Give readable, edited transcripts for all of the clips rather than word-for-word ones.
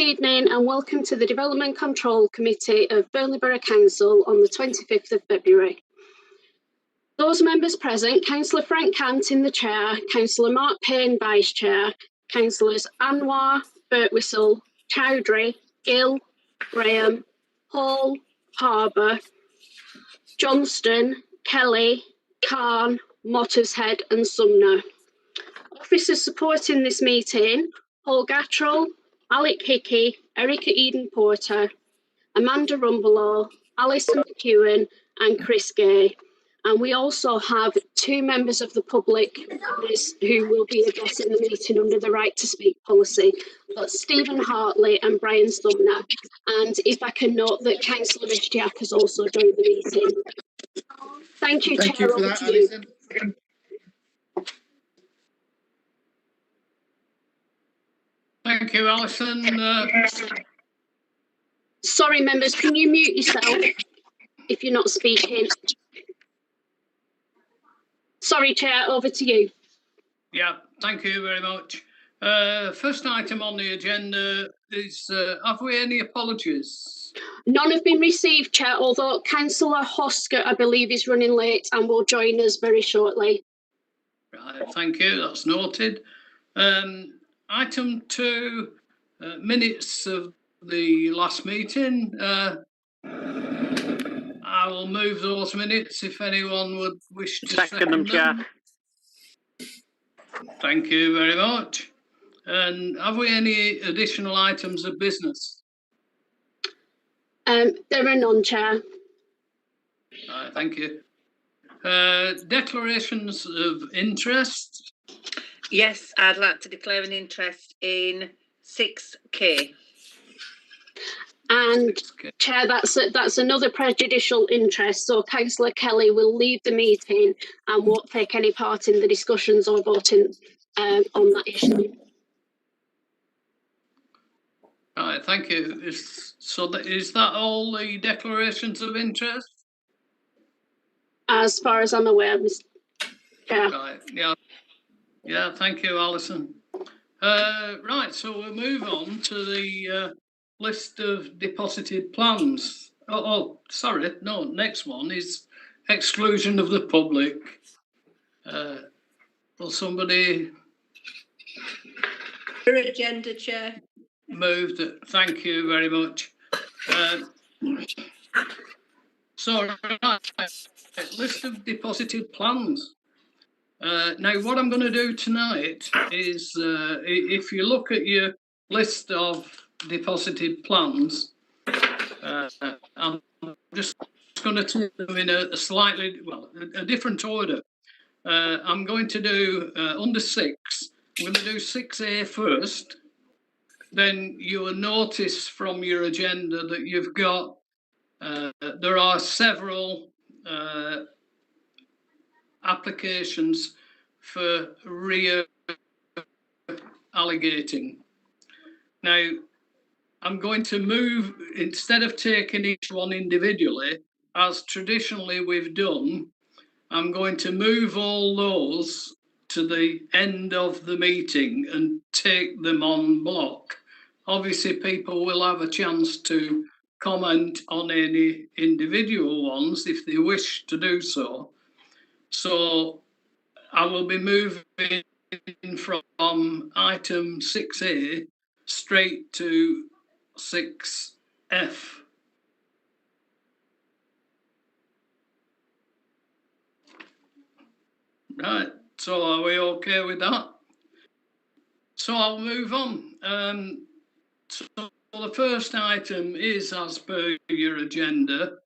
evening and welcome to the Development Control Committee of Burnley Borough Council on the 25th of February. Those members present, Councillor Frank Cant in the chair, Councillor Mark Payne vice chair, Councillors Anwar, Birtwistle, Chowdhury, Gill, Graham, Hall, Harbour, Johnston, Kelly, Khan, Mottershead and Sumner. Officers supporting this meeting, Paul Gattrell, Alec Hickey, Erica Eden-Porter, Amanda Rumbelow, Alison McEwen and Chris Gay. And we also have two members of the public who will be addressing the meeting under the right to speak policy. That's Stephen Hartley and Brian Sumner. And if I can note that Councillor Ishtiaq has also joined the meeting. Thank you, Thank Chair. you for that, Alison. Thank you, Alison. Sorry, members, can you mute yourself if you're not speaking? Sorry, Chair, over to you. Yeah, thank you very much. First item on the agenda is, have we any apologies? None have been received, Chair, although Councillor Hosker, I believe, is running late and will join us very shortly. Right, thank you, that's noted. Item 2, minutes of the last meeting. I will move those minutes if anyone would wish to second them, Chair. Thank you very much. And have we any additional items of business? There are none, Chair. Right, thank you. Declarations of interest. Yes, I'd like to declare an interest in 6K. And Chair, that's another prejudicial interest. So Councillor Kelly will leave the meeting and won't take any part in the discussions or voting on that issue. Right, thank you. Is that all the declarations of interest? As far as I'm aware, Mr. Chair. Right, yeah. Yeah, thank you, Alison. Right, so we'll move on to the list of deposited plans. Sorry, no, next one is exclusion of the public. Will somebody... For agenda, Chair. Moved. Thank you very much. So, right, list of deposited plans. Now, what I'm going to do tonight is, if you look at your list of deposited plans, I'm just going to take them in a slightly, well, a different order. I'm going to do under 6. I'm going to do 6A first. Then you will notice from your agenda that you've got, there are several applications for reallocating. Now, I'm going to move, instead of taking each one individually, as traditionally we've done, I'm going to move all those to the end of the meeting and take them on block. Obviously, people will have a chance to comment on any individual ones if they wish to do so. So I will be moving from item 6A straight to 6F. Right, so are we okay with that? So I'll move on. So the first item is, as per your agenda,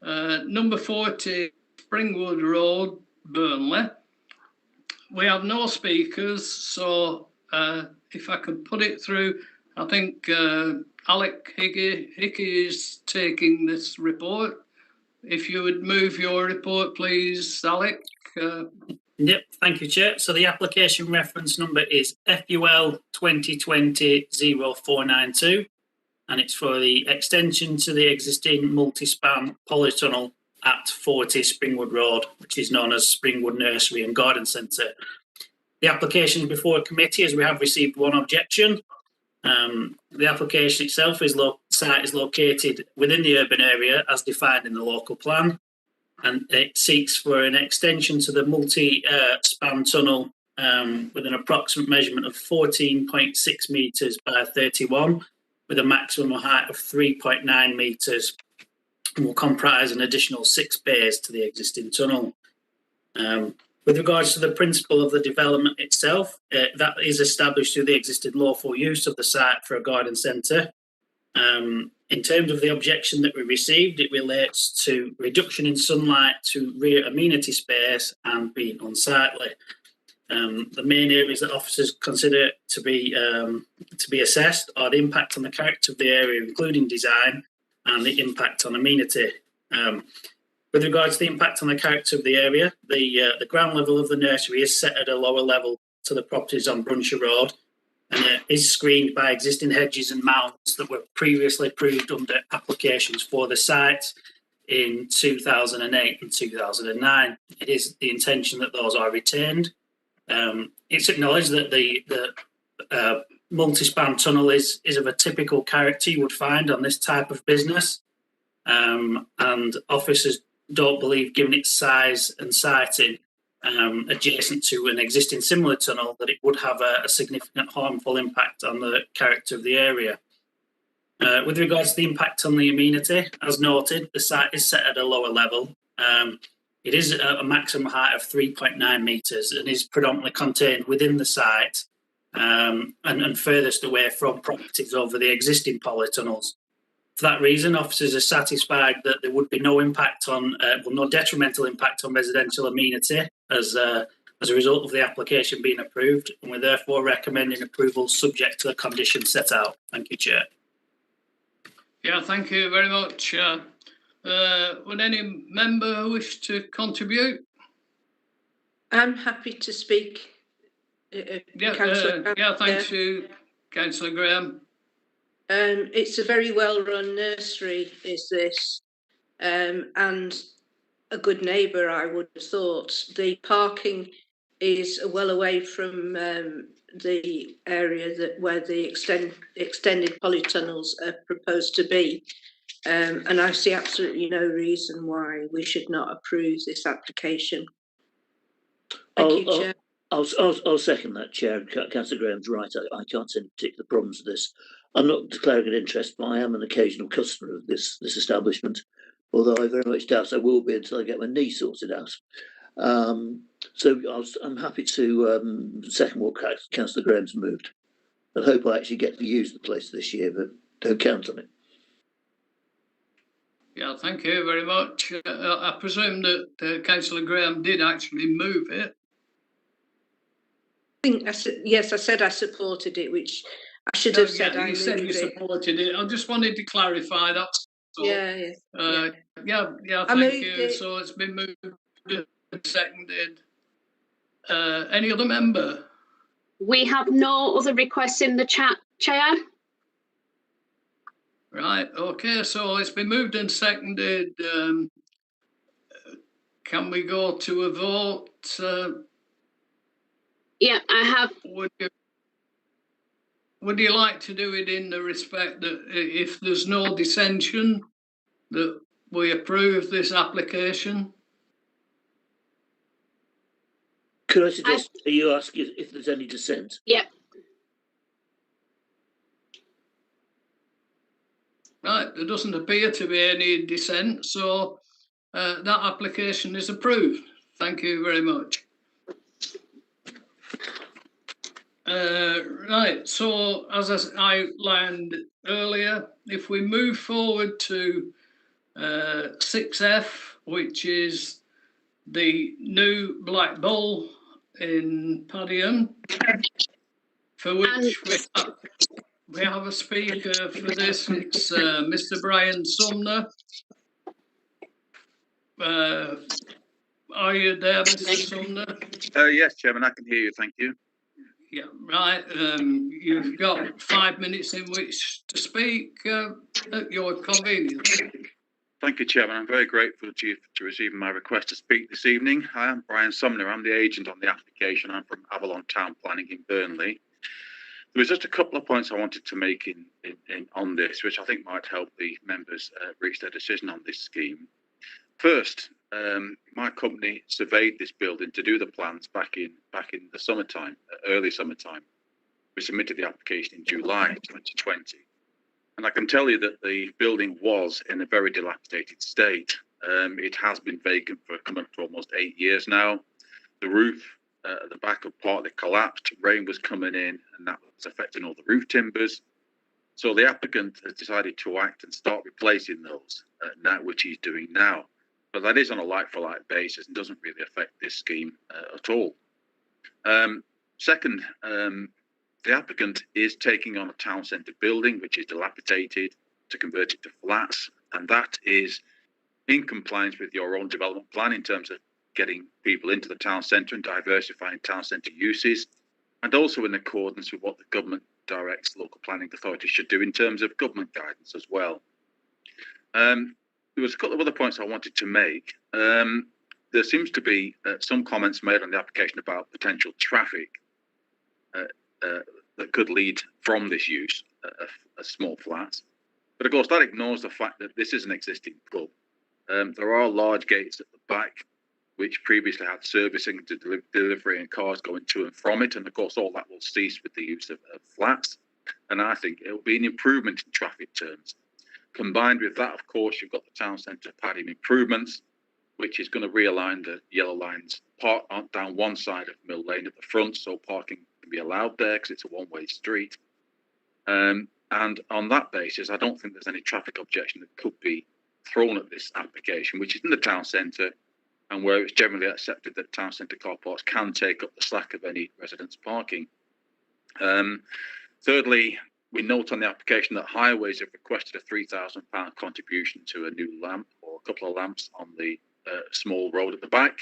number 40, Springwood Road, Burnley. We have no speakers, so if I could put it through, I think Alec Hickey is taking this report. If you would move your report, please, Alec. Yep, thank you, Chair. So the application reference number is FUL 2020-0492, and it's for the extension to the existing multi-span polytunnel at 40 Springwood Road, which is known as Springwood Nursery and Garden Centre. The application is before a committee, as we have received one objection. The application itself site is located within the urban area as defined in the local plan, and it seeks for an extension to the multi-span tunnel with an approximate measurement of 14.6 metres by 31, with a maximum height of 3.9 metres, and will comprise an additional 6 bays to the existing tunnel. With regards to the principle of the development itself, that is established through the existing lawful use of the site for a garden centre. In terms of the objection that we received, it relates to reduction in sunlight to rear amenity space and being unsightly. The main areas that officers consider to be assessed are the impact on the character of the area, including design, and the impact on amenity. With regards to the impact on the character of the area, the ground level of the nursery is set at a lower level to the properties on Brunshaw Road, and it is screened by existing hedges and mounds that were previously approved under applications for the site in 2008 and 2009. It is the intention that those are retained. It's acknowledged that the multi-span tunnel is of a typical character you would find on this type of business, and officers don't believe, given its size and siting adjacent to an existing similar tunnel, that it would have a significant harmful impact on the character of the area. With regards to the impact on the amenity, as noted, the site is set at a lower level. It is a maximum height of 3.9 metres and is predominantly contained within the site and furthest away from properties over the existing polytunnels. For that reason, officers are satisfied that there would be no impact on, no detrimental impact on residential amenity as a result of the application being approved, and we're therefore recommending approval subject to the conditions set out. Thank you, Chair. Yeah, thank you very much. Would any member wish to contribute? I'm happy to speak. Thank you, Councillor Graham. It's a very well-run nursery, is this, and a good neighbour, I would have thought. The parking is well away from the area where the extended polytunnels are proposed to be, and I see absolutely no reason why we should not approve this application. Thank you, Chair. I'll second that, Chair. Councillor Graham's right. I can't see any particular problems with this. I'm not declaring an interest, but I am an occasional customer of this establishment, although I very much doubt I will be until I get my knee sorted out. So I'm happy to second what Councillor Graham's moved. I hope I actually get to use the place this year, but don't count on it. Yeah, thank you very much. I presume that Councillor Graham did actually move it. Yes, I said I supported it, which I should have said. You said you supported it. I just wanted to clarify that. So, yeah. Thank you. So it's been moved and seconded. Any other member? We have no other requests in the chat, Chair. Right. Okay. So it's been moved and seconded. Can we go to a vote? Yeah, I have. Would you like to do it in the respect that if there's no dissension, that we approve this application? Could I suggest you ask if there's any dissent? Yeah. Right, there doesn't appear to be any dissent, so that application is approved. Thank you very much. Right, so as I outlined earlier, if we move forward to 6F, which is the new Black Bull in Padiham, for which we have a speaker for this. It's Mr. Brian Sumner. Are you there, Mr. Sumner? Yes, Chairman, I can hear you. Thank you. Yeah, right. You've got 5 minutes in which to speak at your convenience. Thank you, Chairman. I'm very grateful to you for receiving my request to speak this evening. I am Brian Sumner. I'm the agent on the application. I'm from Avalon Town Planning in Burnley. There was just a couple of points I wanted to make on this, which I think might help the members reach their decision on this scheme. First, my company surveyed this building to do the plans back in the summertime, early summertime. We submitted the application in July 2020. And I can tell you that the building was in a very dilapidated state. It has been vacant for coming up to almost 8 years now. The roof at the back had partly collapsed. Rain was coming in, and that was affecting all the roof timbers. So the applicant has decided to act and start replacing those now, which he's doing now. But that is on a like-for-like basis and doesn't really affect this scheme at all. Second, the applicant is taking on a town centre building, which is dilapidated, to convert it to flats. And that is in compliance with your own development plan in terms of getting people into the town centre and diversifying town centre uses, and also in accordance with what the government directs local planning authorities should do in terms of government guidance as well. There was a couple of other points I wanted to make. There seems to be some comments made on the application about potential traffic that could lead from this use of small flats. But of course, that ignores the fact that this is an existing pub. There are large gates at the back, which previously had servicing to delivery and cars going to and from it. And of course, all that will cease with the use of flats. And I think it will be an improvement in traffic terms. Combined with that, of course, you've got the town centre padding improvements, which is going to realign the yellow lines down one side of Mill Lane at the front, so parking can be allowed there because it's a one-way street. And on that basis, I don't think there's any traffic objection that could be thrown at this application, which is in the town centre, and where it's generally accepted that town centre car parks can take up the slack of any residents' parking. Thirdly, we note on the application that Highways have requested a £3,000 contribution to a new lamp or a couple of lamps on the small road at the back.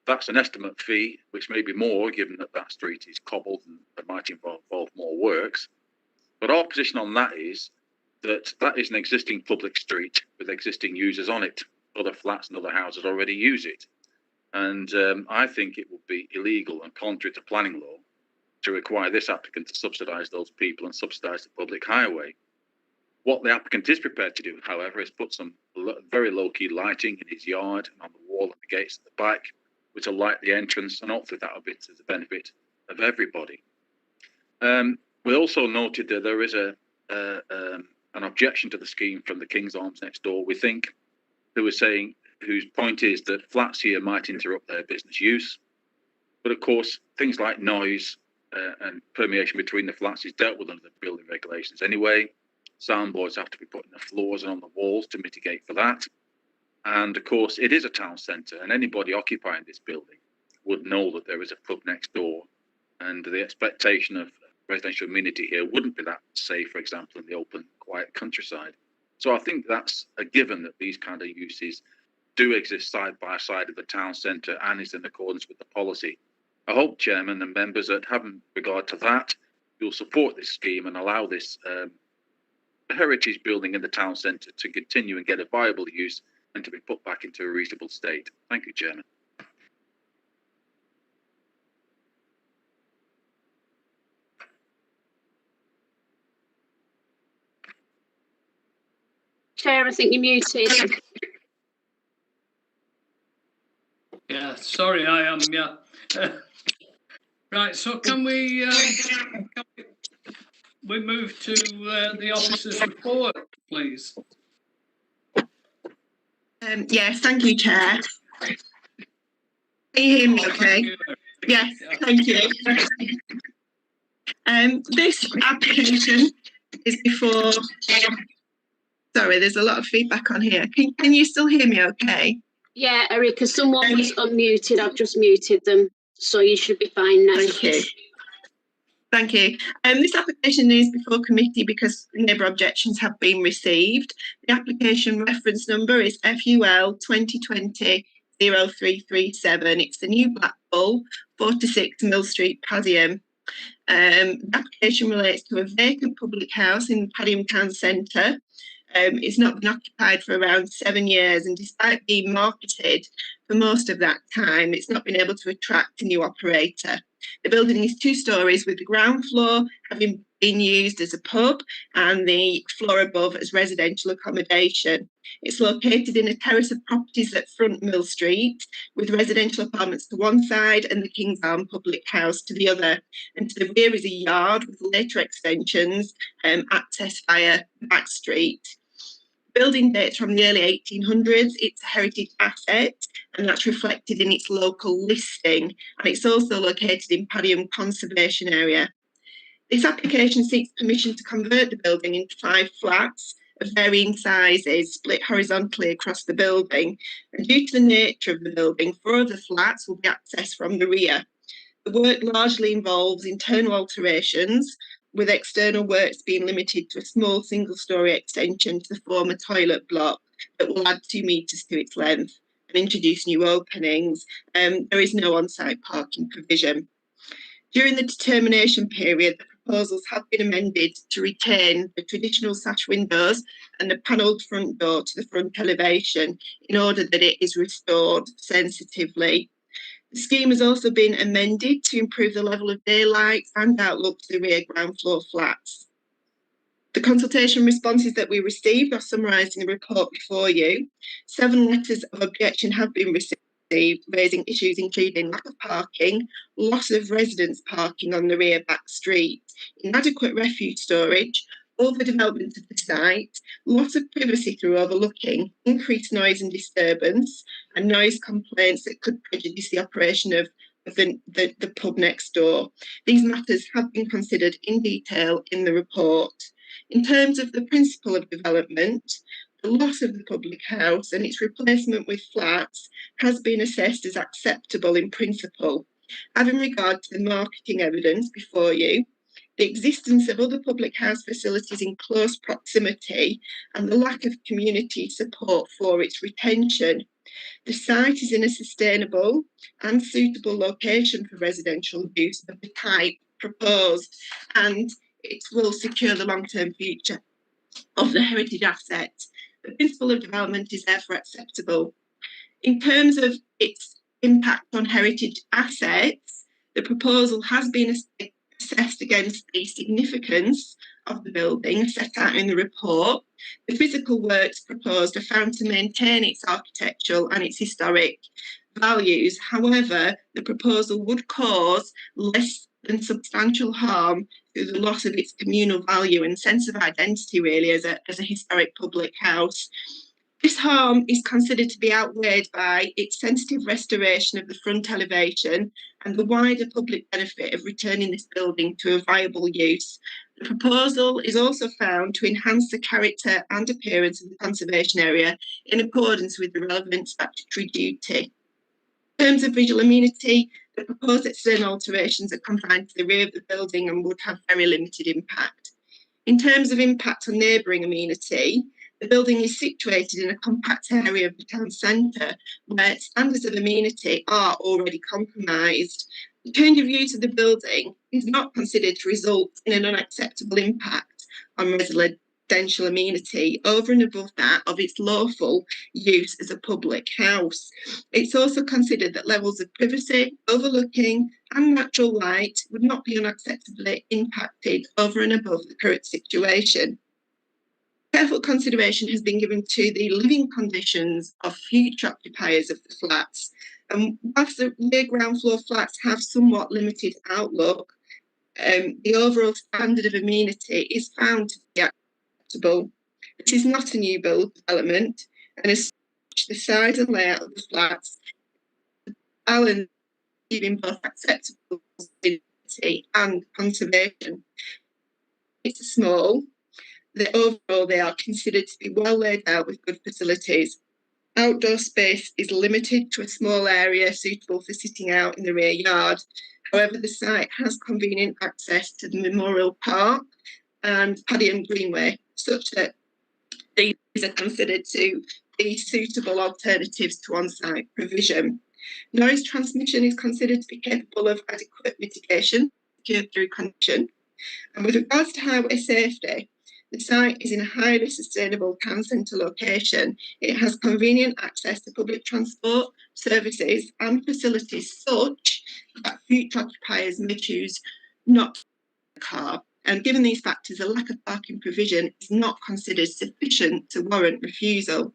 That's an estimate fee, which may be more given that that street is cobbled and it might involve more works. But our position on that is that is an existing public street with existing users on it. Other flats and other houses already use it. And I think it would be illegal and contrary to planning law to require this applicant to subsidise those people and subsidise the public highway. What the applicant is prepared to do, however, is put some very low-key lighting in his yard and on the wall and the gates at the back, which will light the entrance, and hopefully that will be to the benefit of everybody. We also noted that there is an objection to the scheme from the King's Arms next door, we think, whose point is that flats here might interrupt their business use. But of course, things like noise and permeation between the flats is dealt with under the building regulations anyway. Soundboards have to be put in the floors and on the walls to mitigate for that. And of course, it is a town centre, and anybody occupying this building would know that there is a pub next door, and the expectation of residential amenity here wouldn't be that safe, for example, in the open, quiet countryside. So I think that's a given that these kind of uses do exist side by side of the town centre and is in accordance with the policy. I hope, Chairman and members, that having regard to that, you'll support this scheme and allow this heritage building in the town centre to continue and get a viable use and to be put back into a reasonable state. Thank you, Chairman. Chair, I think you're muted. Yeah, sorry, I am, yeah. Right, so can we move to the officer's report, please? Yes, thank you, Chair. Can you hear me okay? Yes, thank you. This application is before... Sorry, there's a lot of feedback on here. Can you still hear me okay? Yeah, Erica, someone was unmuted. I've just muted them, so you should be fine now. Thank you. Thank you. This application is before committee because neighbour objections have been received. The application reference number is FUL 2020-0337. It's the new Blackpool, 46 Mill Street, Padiham. The application relates to a vacant public house in Padiham Town Centre. It's not been occupied for around 7 years, and despite being marketed for most of that time, it's not been able to attract a new operator. The building is 2 storeys, with the ground floor having been used as a pub and the floor above as residential accommodation. It's located in a terrace of properties that front Mill Street, with residential apartments to one side and the King's Arm public house to the other. And to the rear is a yard with later extensions, access via the back street. Building dates from the early 1800s. It's a heritage asset, and that's reflected in its local listing. And it's also located in Padiham Conservation Area. This application seeks permission to convert the building into 5 flats of varying sizes, split horizontally across the building. And due to the nature of the building, 4 of the flats will be accessed from the rear. The work largely involves internal alterations, with external works being limited to a small single-storey extension to the former toilet block that will add 2 metres to its length and introduce new openings. There is no on-site parking provision. During the determination period, the proposals have been amended to retain the traditional sash windows and the panelled front door to the front elevation in order that it is restored sensitively. The scheme has also been amended to improve the level of daylight and outlook to the rear ground floor flats. The consultation responses that we received are summarised in the report before you. 7 letters of objection have been received, raising issues including lack of parking, loss of residence parking on the rear back street, inadequate refuge storage, overdevelopment of the site, loss of privacy through overlooking, increased noise and disturbance, and noise complaints that could prejudice the operation of the pub next door. These matters have been considered in detail in the report. In terms of the principle of development, the loss of the public house and its replacement with flats has been assessed as acceptable in principle. Having regard to the marketing evidence before you, the existence of other public house facilities in close proximity and the lack of community support for its retention, the site is in a sustainable and suitable location for residential use of the type proposed, and it will secure the long-term future of the heritage asset. The principle of development is therefore acceptable. In terms of its impact on heritage assets, the proposal has been assessed against the significance of the building set out in the report. The physical works proposed are found to maintain its architectural and its historic values. However, the proposal would cause less than substantial harm through the loss of its communal value and sense of identity, really, as a historic public house. This harm is considered to be outweighed by its sensitive restoration of the front elevation and the wider public benefit of returning this building to a viable use. The proposal is also found to enhance the character and appearance of the conservation area in accordance with the relevant statutory duty. In terms of visual amenity, the proposed external alterations are confined to the rear of the building and would have very limited impact. In terms of impact on neighbouring amenity, the building is situated in a compact area of the town centre where standards of amenity are already compromised. The change of use of the building is not considered to result in an unacceptable impact on residential amenity over and above that of its lawful use as a public house. It's also considered that levels of privacy, overlooking and natural light would not be unacceptably impacted over and above the current situation. Careful consideration has been given to the living conditions of future occupiers of the flats. And whilst the rear ground floor flats have somewhat limited outlook, the overall standard of amenity is found to be acceptable. It is not a new build development, and as such, the size and layout of the flats balance giving both acceptable amenity and conservation. It's small. Overall, they are considered to be well laid out with good facilities. Outdoor space is limited to a small area suitable for sitting out in the rear yard. However, the site has convenient access to the Memorial Park and Padiham Greenway, such that these are considered to be suitable alternatives to on-site provision. Noise transmission is considered to be capable of adequate mitigation secured through connection. And with regards to highway safety, The site is in a highly sustainable town centre location. It has convenient access to public transport, services and facilities such that future occupiers may choose not a car. And given these factors, a lack of parking provision is not considered sufficient to warrant refusal.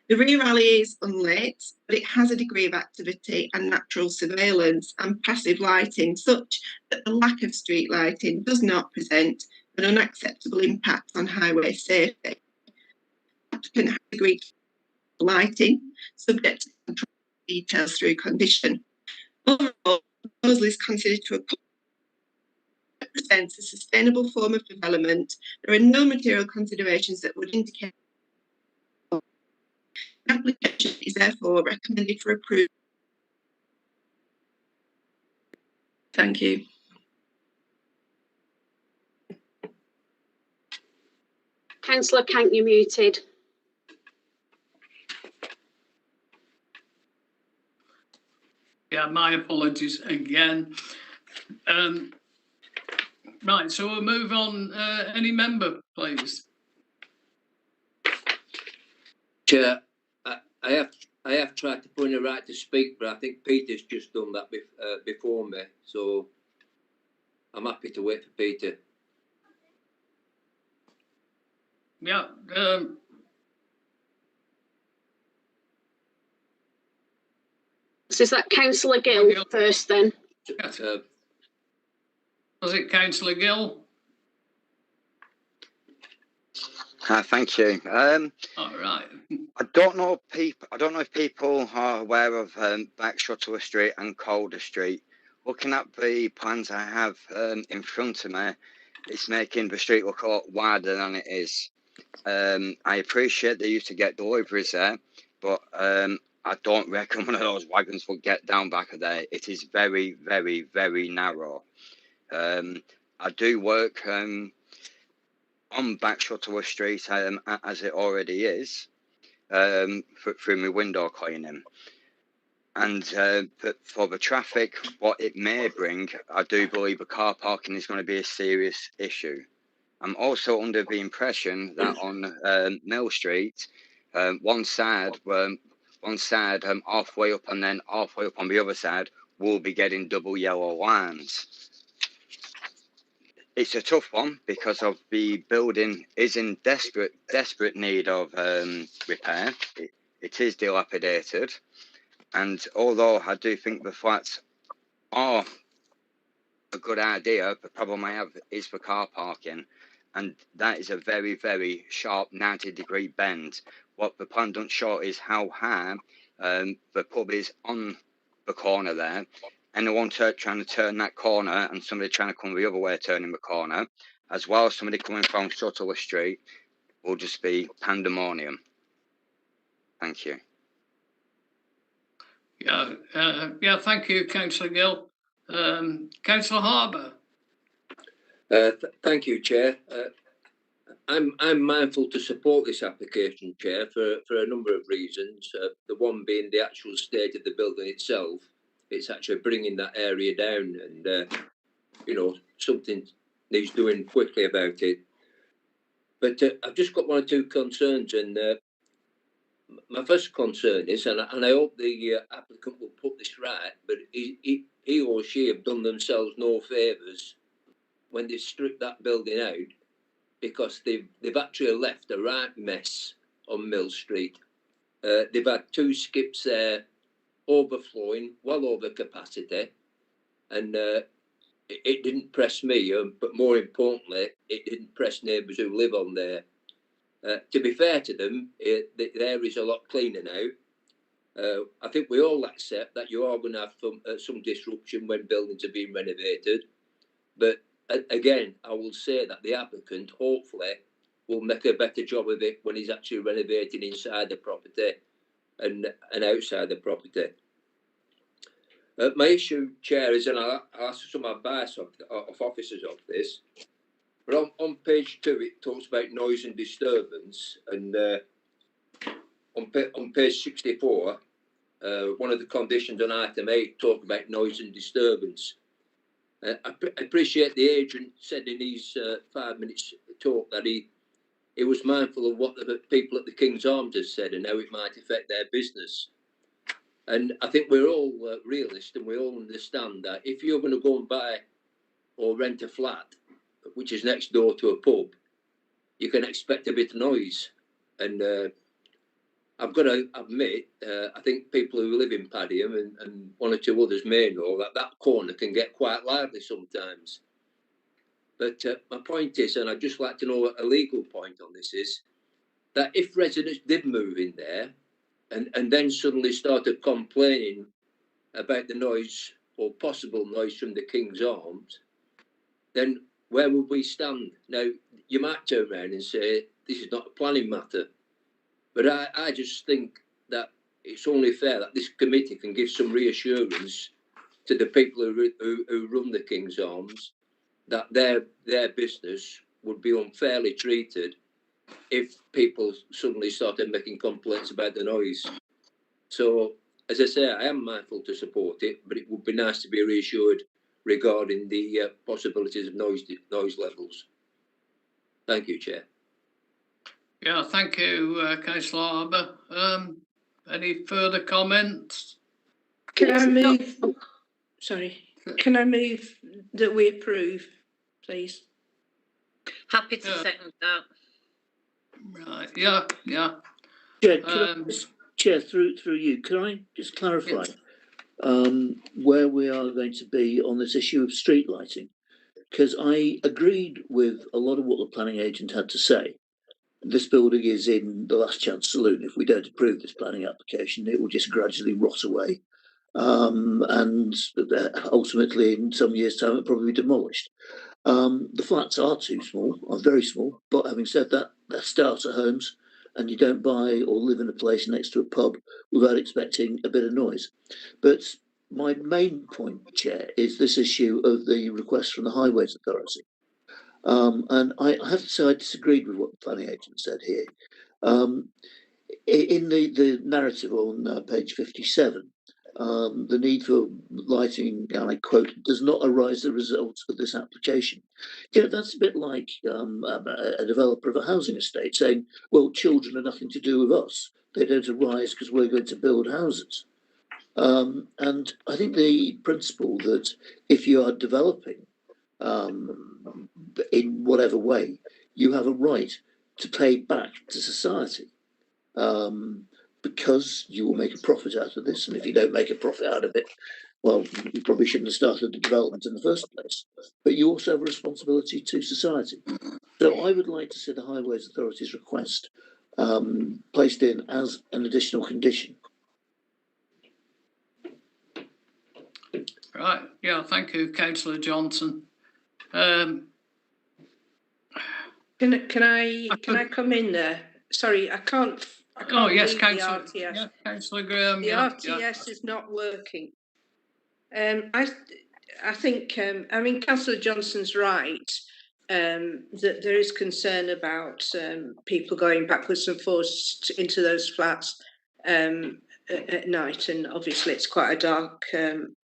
The rear alley is unlit, but it has a degree of activity and natural surveillance and passive lighting such that the lack of street lighting does not present an unacceptable impact on highway safety. The applicant has agreed to lighting, subject to control details through condition. Overall, the proposal is considered to represent a sustainable form of development. There are no material considerations that would indicate the application is therefore recommended for approval. Thank you. Councillor Kent, you're muted. Yeah, my apologies again. Right, so we'll move on. Any member, please? Chair, I have tried to put in a right to speak, but I think Peter's just done that before me, so I'm happy to wait for Peter. Yeah. So is that Councillor Gill first then? Was it Councillor Gill? Thank you. All right. I don't know if people are aware of Back Shuttler Street and Calder Street. Looking at the plans I have in front of me, it's making the street look a lot wider than it is. I appreciate they used to get deliveries there, but I don't reckon one of those wagons will get down back of there. It is very, very, very narrow. I do work on Back Shuttler Street as it already is through my window cleaning. And for the traffic, what it may bring, I do believe the car parking is going to be a serious issue. I'm also under the impression that on Mill Street, one side halfway up and then halfway up on the other side will be getting double yellow lines. It's a tough one because of the building is in desperate need of repair. It is dilapidated, and although I do think the flats are a good idea, the problem I have is for car parking, and that is a very, very sharp 90-degree bend. What the plan doesn't show is how high the pub is on the corner there. Anyone trying to turn that corner and somebody trying to come the other way turning the corner, as well as somebody coming from Shuttler Street, will just be pandemonium. Thank you. Yeah, thank you, Councillor Gill. Councillor Harbour. Thank you, Chair. I'm mindful to support this application, Chair, for a number of reasons. The one being the actual state of the building itself. It's actually bringing that area down, and something needs doing quickly about it. But I've just got one or two concerns, and my first concern is, and I hope the applicant will put this right, but he or she have done themselves no favours when they stripped that building out, because they've actually left a right mess on Mill Street. They've had two skips there overflowing, well over capacity, and it didn't press me, but more importantly, it didn't press neighbours who live on there. To be fair to them, the area is a lot cleaner now. I think we all accept that you are going to have some disruption when buildings are being renovated, but again, I will say that the applicant hopefully will make a better job of it when he's actually renovating inside the property and outside the property. My issue, Chair, is, and I'll ask some advice of officers of this, but on page 2 it talks about noise and disturbance, and on page 64, one of the conditions on item 8 talk about noise and disturbance. I appreciate the agent said in his 5 minutes talk that he was mindful of what the people at the King's Arms had said and how it might affect their business. And I think we're all realists, and we all understand that if you're going to go and buy or rent a flat, which is next door to a pub, you can expect a bit of noise. And I've got to admit, I think people who live in Padiham and one or two others may know that corner can get quite lively sometimes. But my point is, and I'd just like to know a legal point on this, is that if residents did move in there and then suddenly started complaining about the noise or possible noise from the King's Arms, then where would we stand? Now, you might turn around and say, this is not a planning matter. But I just think that it's only fair that this committee can give some reassurance to the people who run the King's Arms that their business would be unfairly treated if people suddenly started making complaints about the noise. So, as I say, I am mindful to support it, but it would be nice to be reassured regarding the possibilities of noise levels. Thank you, Chair. Yeah, thank you, Councillor Harbour. Any further comments? Can I move? Sorry. Can I move that we approve, please? Happy to second that. Right. Yeah. Chair, through you, can I just clarify where we are going to be on this issue of street lighting? Because I agreed with a lot of what the planning agent had to say. This building is in the last chance saloon. If we don't approve this planning application, it will just gradually rot away. And ultimately, in some years' time, it'll probably be demolished. The flats are too small, are very small. But having said that, they're starter homes, and you don't buy or live in a place next to a pub without expecting a bit of noise. But my main point, Chair, is this issue of the request from the Highways Authority. And I have to say I disagreed with what the planning agent said here. In the narrative on page 57, the need for lighting, and I quote, does not arise as a result of this application. You know, that's a bit like a developer of a housing estate saying, well, children are nothing to do with us. They don't arise because we're going to build houses. And I think the principle that if you are developing in whatever way, you have a right to pay back to society because you will make a profit out of this. And if you don't make a profit out of it, well, you probably shouldn't have started the development in the first place. But you also have a responsibility to society. So I would like to see the Highways Authority's request placed in as an additional condition. Right. Yeah. Thank you, Councillor Johnson. Can I come in there? Sorry, I can't. Oh yes, Councillor. Yeah, Councillor Graham. The RTS is not working. I think. I mean, Councillor Johnson's right. That there is concern about people going backwards and forwards into those flats at night, and obviously it's quite a dark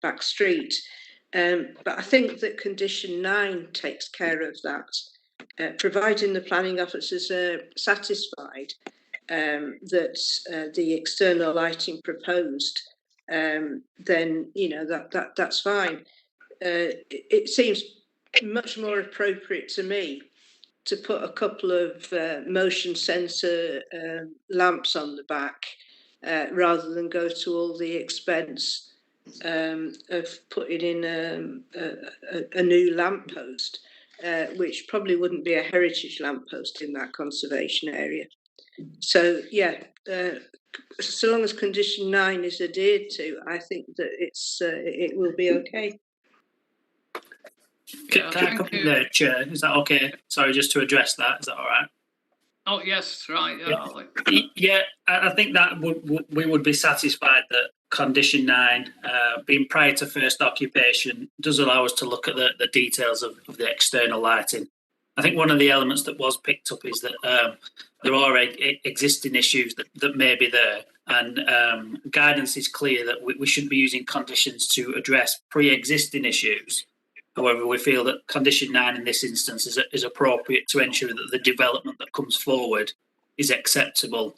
back street. But I think that condition 9 takes care of that, providing the planning officers are satisfied that the external lighting proposed, then that's fine. It seems much more appropriate to me to put a couple of motion sensor lamps on the back rather than go to all the expense of putting in a new lamppost, which probably wouldn't be a heritage lamppost in that conservation area. So yeah, so long as condition 9 is adhered to, I think that it will be okay. Can I come in there, Chair? Is that okay? Sorry, just to address that. Is that all right? Oh yes, right. Yeah, I think that we would be satisfied that condition 9, being prior to first occupation, does allow us to look at the details of the external lighting. I think one of the elements that was picked up is that there are existing issues that may be there, and guidance is clear that we shouldn't be using conditions to address pre-existing issues. However, we feel that condition 9 in this instance is appropriate to ensure that the development that comes forward is acceptable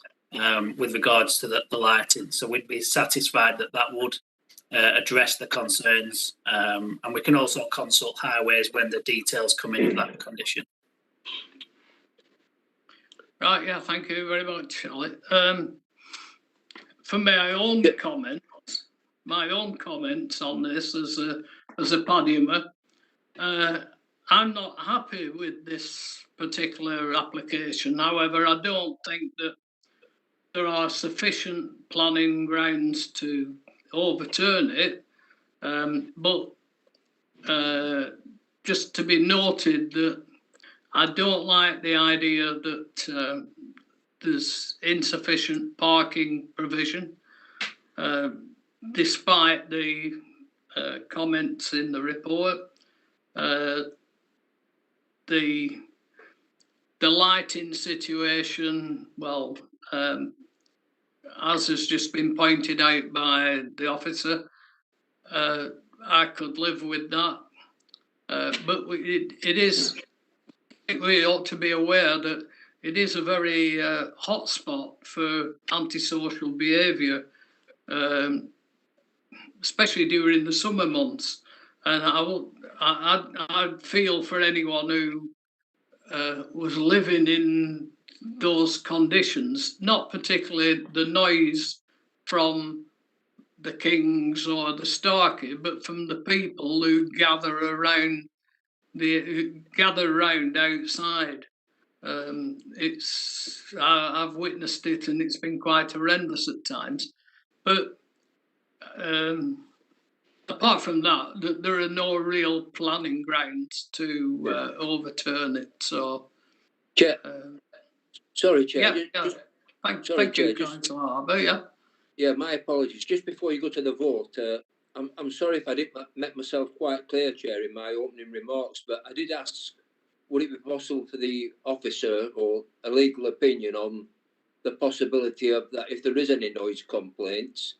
with regards to the lighting. So we'd be satisfied that that would address the concerns, and we can also consult highways when the details come in of that condition. Right, yeah, thank you very much, Charlie. For my own comments on this as a podiumer, I'm not happy with this particular application. However, I don't think that there are sufficient planning grounds to overturn it. But just to be noted that I don't like the idea that there's insufficient parking provision, despite the comments in the report. The lighting situation, well, as has just been pointed out by the officer, I could live with that. But it is, I think we ought to be aware that it is a very hot spot for antisocial behaviour, especially during the summer months. And I'd feel for anyone who was living in those conditions, not particularly the noise from the Kings or the Starkey, but from the people who gather around outside. I've witnessed it, and it's been quite horrendous at times. But apart from that, there are no real planning grounds to overturn it. So, Chair. Sorry, Chair. Yeah. Thank you, Councillor Harbour. Yeah. Yeah, my apologies. Just before you go to the vote, I'm sorry if I didn't make myself quite clear, Chair, in my opening remarks, but I did ask, would it be possible for the officer or a legal opinion on the possibility of that if there is any noise complaints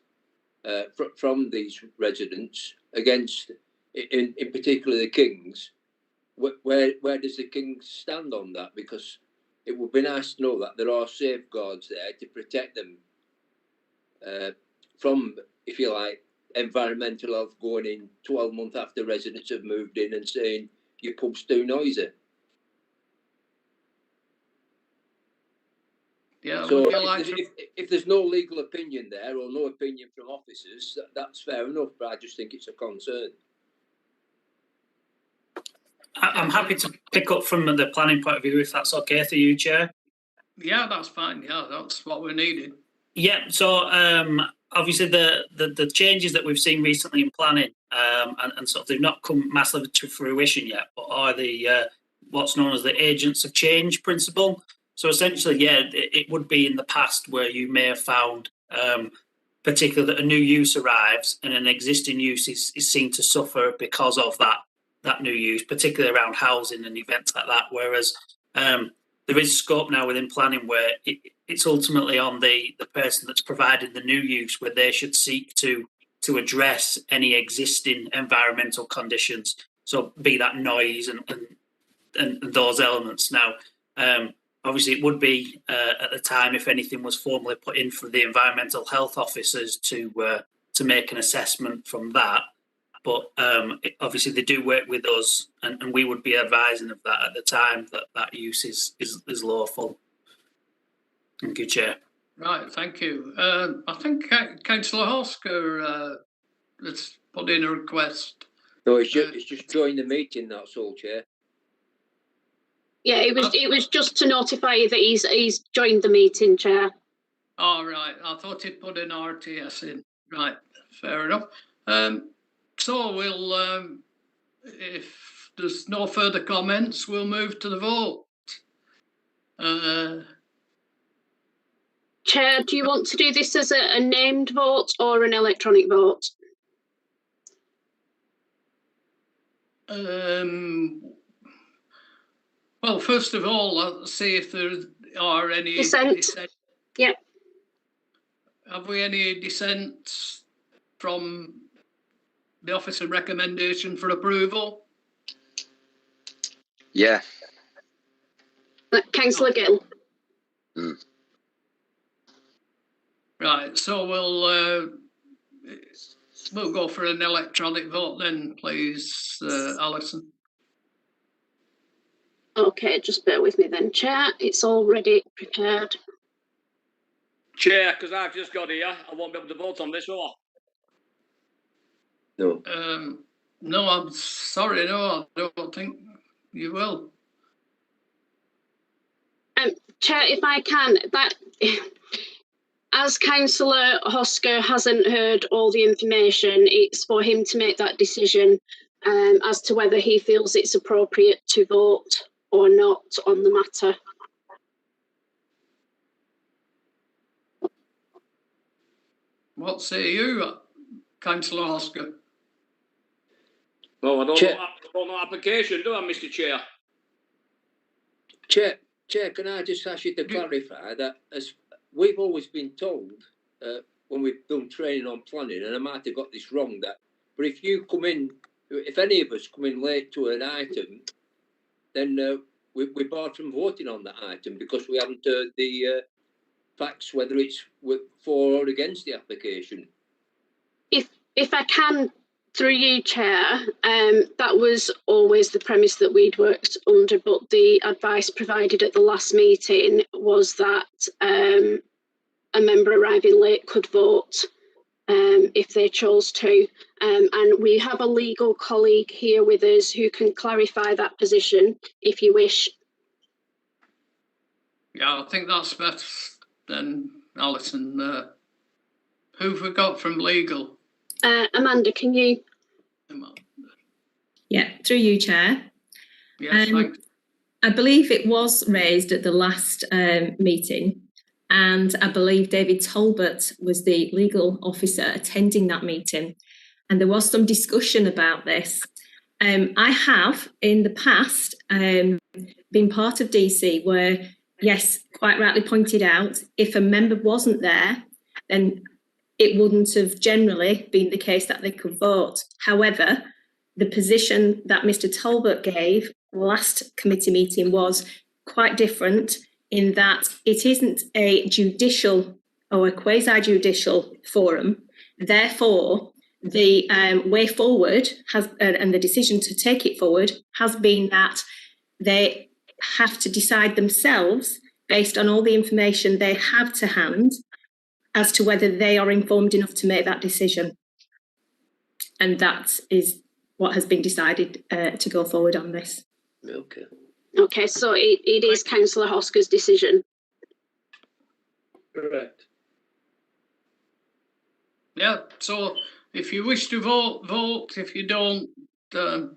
from these residents against, in particular, the Kings, where does the Kings stand on that? Because it would be nice to know that there are safeguards there to protect them from, if you like, environmental health going in 12 months after residents have moved in and saying your pub's too noisy. Yeah. So if there's no legal opinion there or no opinion from officers, that's fair enough, but I just think it's a concern. I'm happy to pick up from the planning point of view, if that's okay for you, Chair. Yeah, that's fine. Yeah, that's what we needed. Yeah, so obviously the changes that we've seen recently in planning, and sort of they've not come massively to fruition yet, but are the what's known as the agents of change principle. So essentially, yeah, it would be in the past where you may have found, particularly that a new use arrives and an existing use is seen to suffer because of that new use, particularly around housing and events like that. Whereas there is scope now within planning where it's ultimately on the person that's providing the new use, where they should seek to address any existing environmental conditions. So be that noise and those elements. Now, obviously, it would be at the time, if anything was formally put in, for the environmental health officers to make an assessment from that. But obviously, they do work with us, and we would be advising of that at the time that use is lawful. Thank you, Chair. Right, thank you. I think Councillor Hosker has put in a request. No, it's just join the meeting, that's all, Chair. Yeah, it was just to notify you that he's joined the meeting, Chair. All right, I thought he'd put an RTS in. Right, fair enough. So we'll, if there's no further comments, we'll move to the vote. Chair, do you want to do this as a named vote or an electronic vote? Well, first of all, let's see if there are any dissent. Yeah. Have we any dissent from the officer recommendation for approval? Yeah. Councillor Gill. Right, so we'll go for an electronic vote then, please, Alison. Okay, just bear with me then, Chair. It's already prepared. Chair, because I've just got here, I won't be able to vote on this, will I? No. No, I'm sorry, no, I don't think you will. Chair, if I can, as Councillor Hosker hasn't heard all the information, it's for him to make that decision as to whether he feels it's appropriate to vote or not on the matter. What say you, Councillor Hosker? No, I don't know application, do I, Mr. Chair? Chair, can I just ask you to clarify that, as we've always been told when we've done training on planning, and I might have got this wrong, but if you come in, if any of us come in late to an item, then we're barred from voting on that item because we haven't heard the facts, whether it's for or against the application. If I can, through you, Chair, that was always the premise that we'd worked under, but the advice provided at the last meeting was that a member arriving late could vote if they chose to. And we have a legal colleague here with us who can clarify that position if you wish. Yeah, I think that's better than Alison. Who've we got from legal? Amanda, can you? Yeah, through you, Chair. Yes, thanks. I believe it was raised at the last meeting, and I believe David Talbot was the legal officer attending that meeting, and there was some discussion about this. I have, in the past, been part of DC where, yes, quite rightly pointed out, if a member wasn't there, then it wouldn't have generally been the case that they could vote. However, the position that Mr. Talbot gave last committee meeting was quite different in that it isn't a judicial or a quasi-judicial forum. Therefore, the way forward has, and the decision to take it forward has been that they have to decide themselves based on all the information they have to hand as to whether they are informed enough to make that decision. And that is what has been decided to go forward on this. Okay. Okay, so it is Councillor Hosker's decision. Correct. Yeah, so if you wish to vote, vote. If you don't, don't.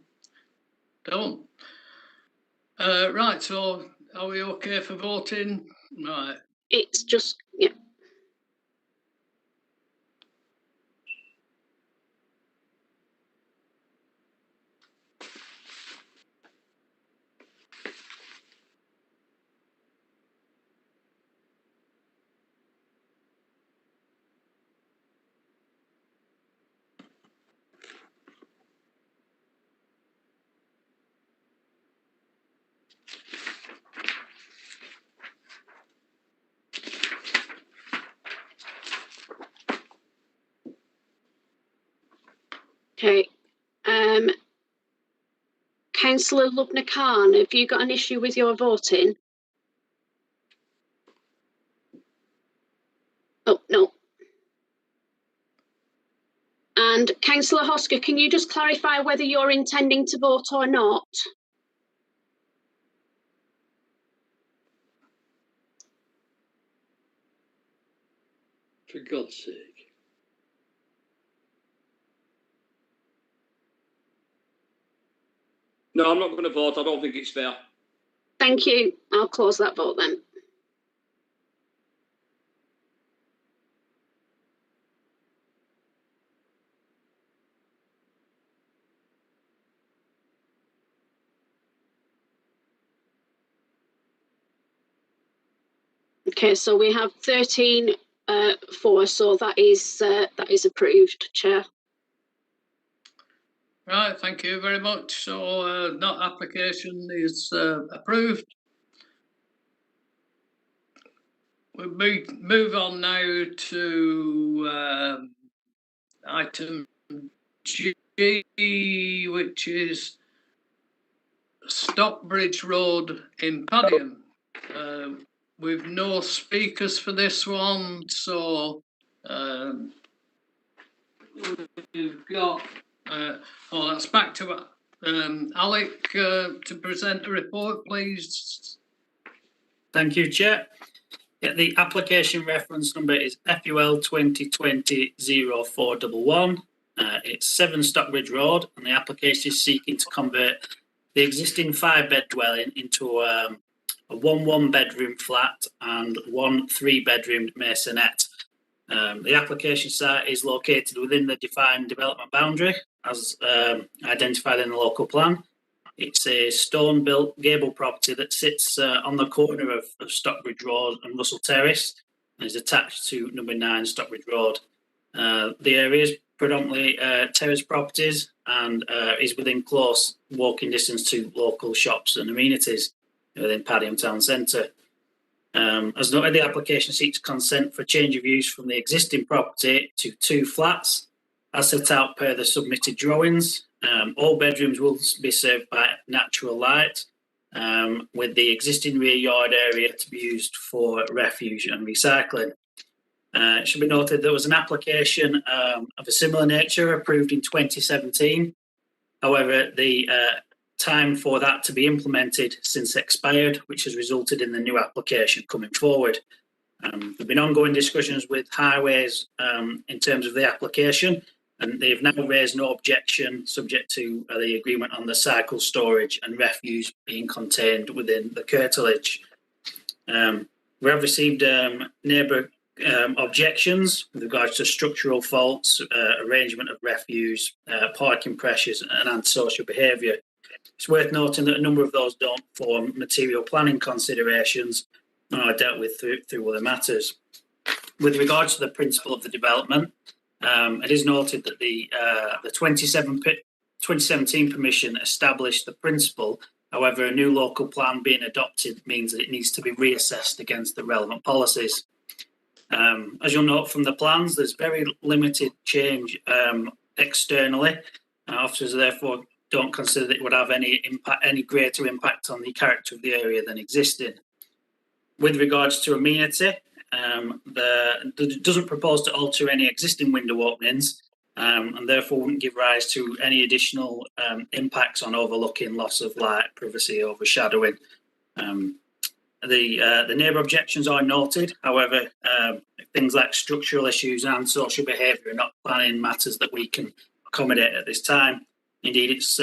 Right, so are we okay for voting? Right. It's just, yeah. Okay. Councillor Lubna Khan, have you got an issue with your voting? Oh, no. And Councillor Hosker, can you just clarify whether you're intending to vote or not? For God's sake. No, I'm not going to vote. I don't think it's fair. Thank you. I'll close that vote then. Okay, so we have 13 for, so that is approved, Chair. Right, thank you very much. So that application is approved. We move on now to item G, which is Stockbridge Road in Padiham. We've no speakers for this one, so we've got, that's back to Alec to present a report, please. Thank you, Chair. Yeah, the application reference number is FUL 2020-0411. It's 7 Stockbridge Road, and the application is seeking to convert the existing 5-bed dwelling into a 1 1-bedroom flat and 1 3-bedroom masonette. The application site is located within the defined development boundary as identified in the local plan. It's a stone-built gable property that sits on the corner of Stockbridge Road and Russell Terrace and is attached to number 9 Stockbridge Road. The area is predominantly terrace properties and is within close walking distance to local shops and amenities within Padiham Town Centre. As noted, the application seeks consent for change of use from the existing property to 2 flats, as set out per the submitted drawings. All bedrooms will be served by natural light, with the existing rear yard area to be used for refuse and recycling. It should be noted there was an application of a similar nature approved in 2017. However, the time for that to be implemented since expired, which has resulted in the new application coming forward. There have been ongoing discussions with Highways in terms of the application, and they've now raised no objection subject to the agreement on the cycle storage and refuse being contained within the curtilage. We have received neighbour objections with regards to structural faults, arrangement of refuse, parking pressures and antisocial behaviour. It's worth noting that a number of those don't form material planning considerations and are dealt with through other matters. With regards to the principle of the development, it is noted that the 2017 permission established the principle. However, a new local plan being adopted means that it needs to be reassessed against the relevant policies. As you'll note from the plans, there's very limited change externally. Officers therefore don't consider that it would have any greater impact on the character of the area than existing. With regards to amenity, it doesn't propose to alter any existing window openings, and therefore wouldn't give rise to any additional impacts on overlooking, loss of light, privacy, overshadowing. The neighbour objections are noted. However, things like structural issues and social behaviour are not planning matters that we can accommodate at this time. Indeed, it's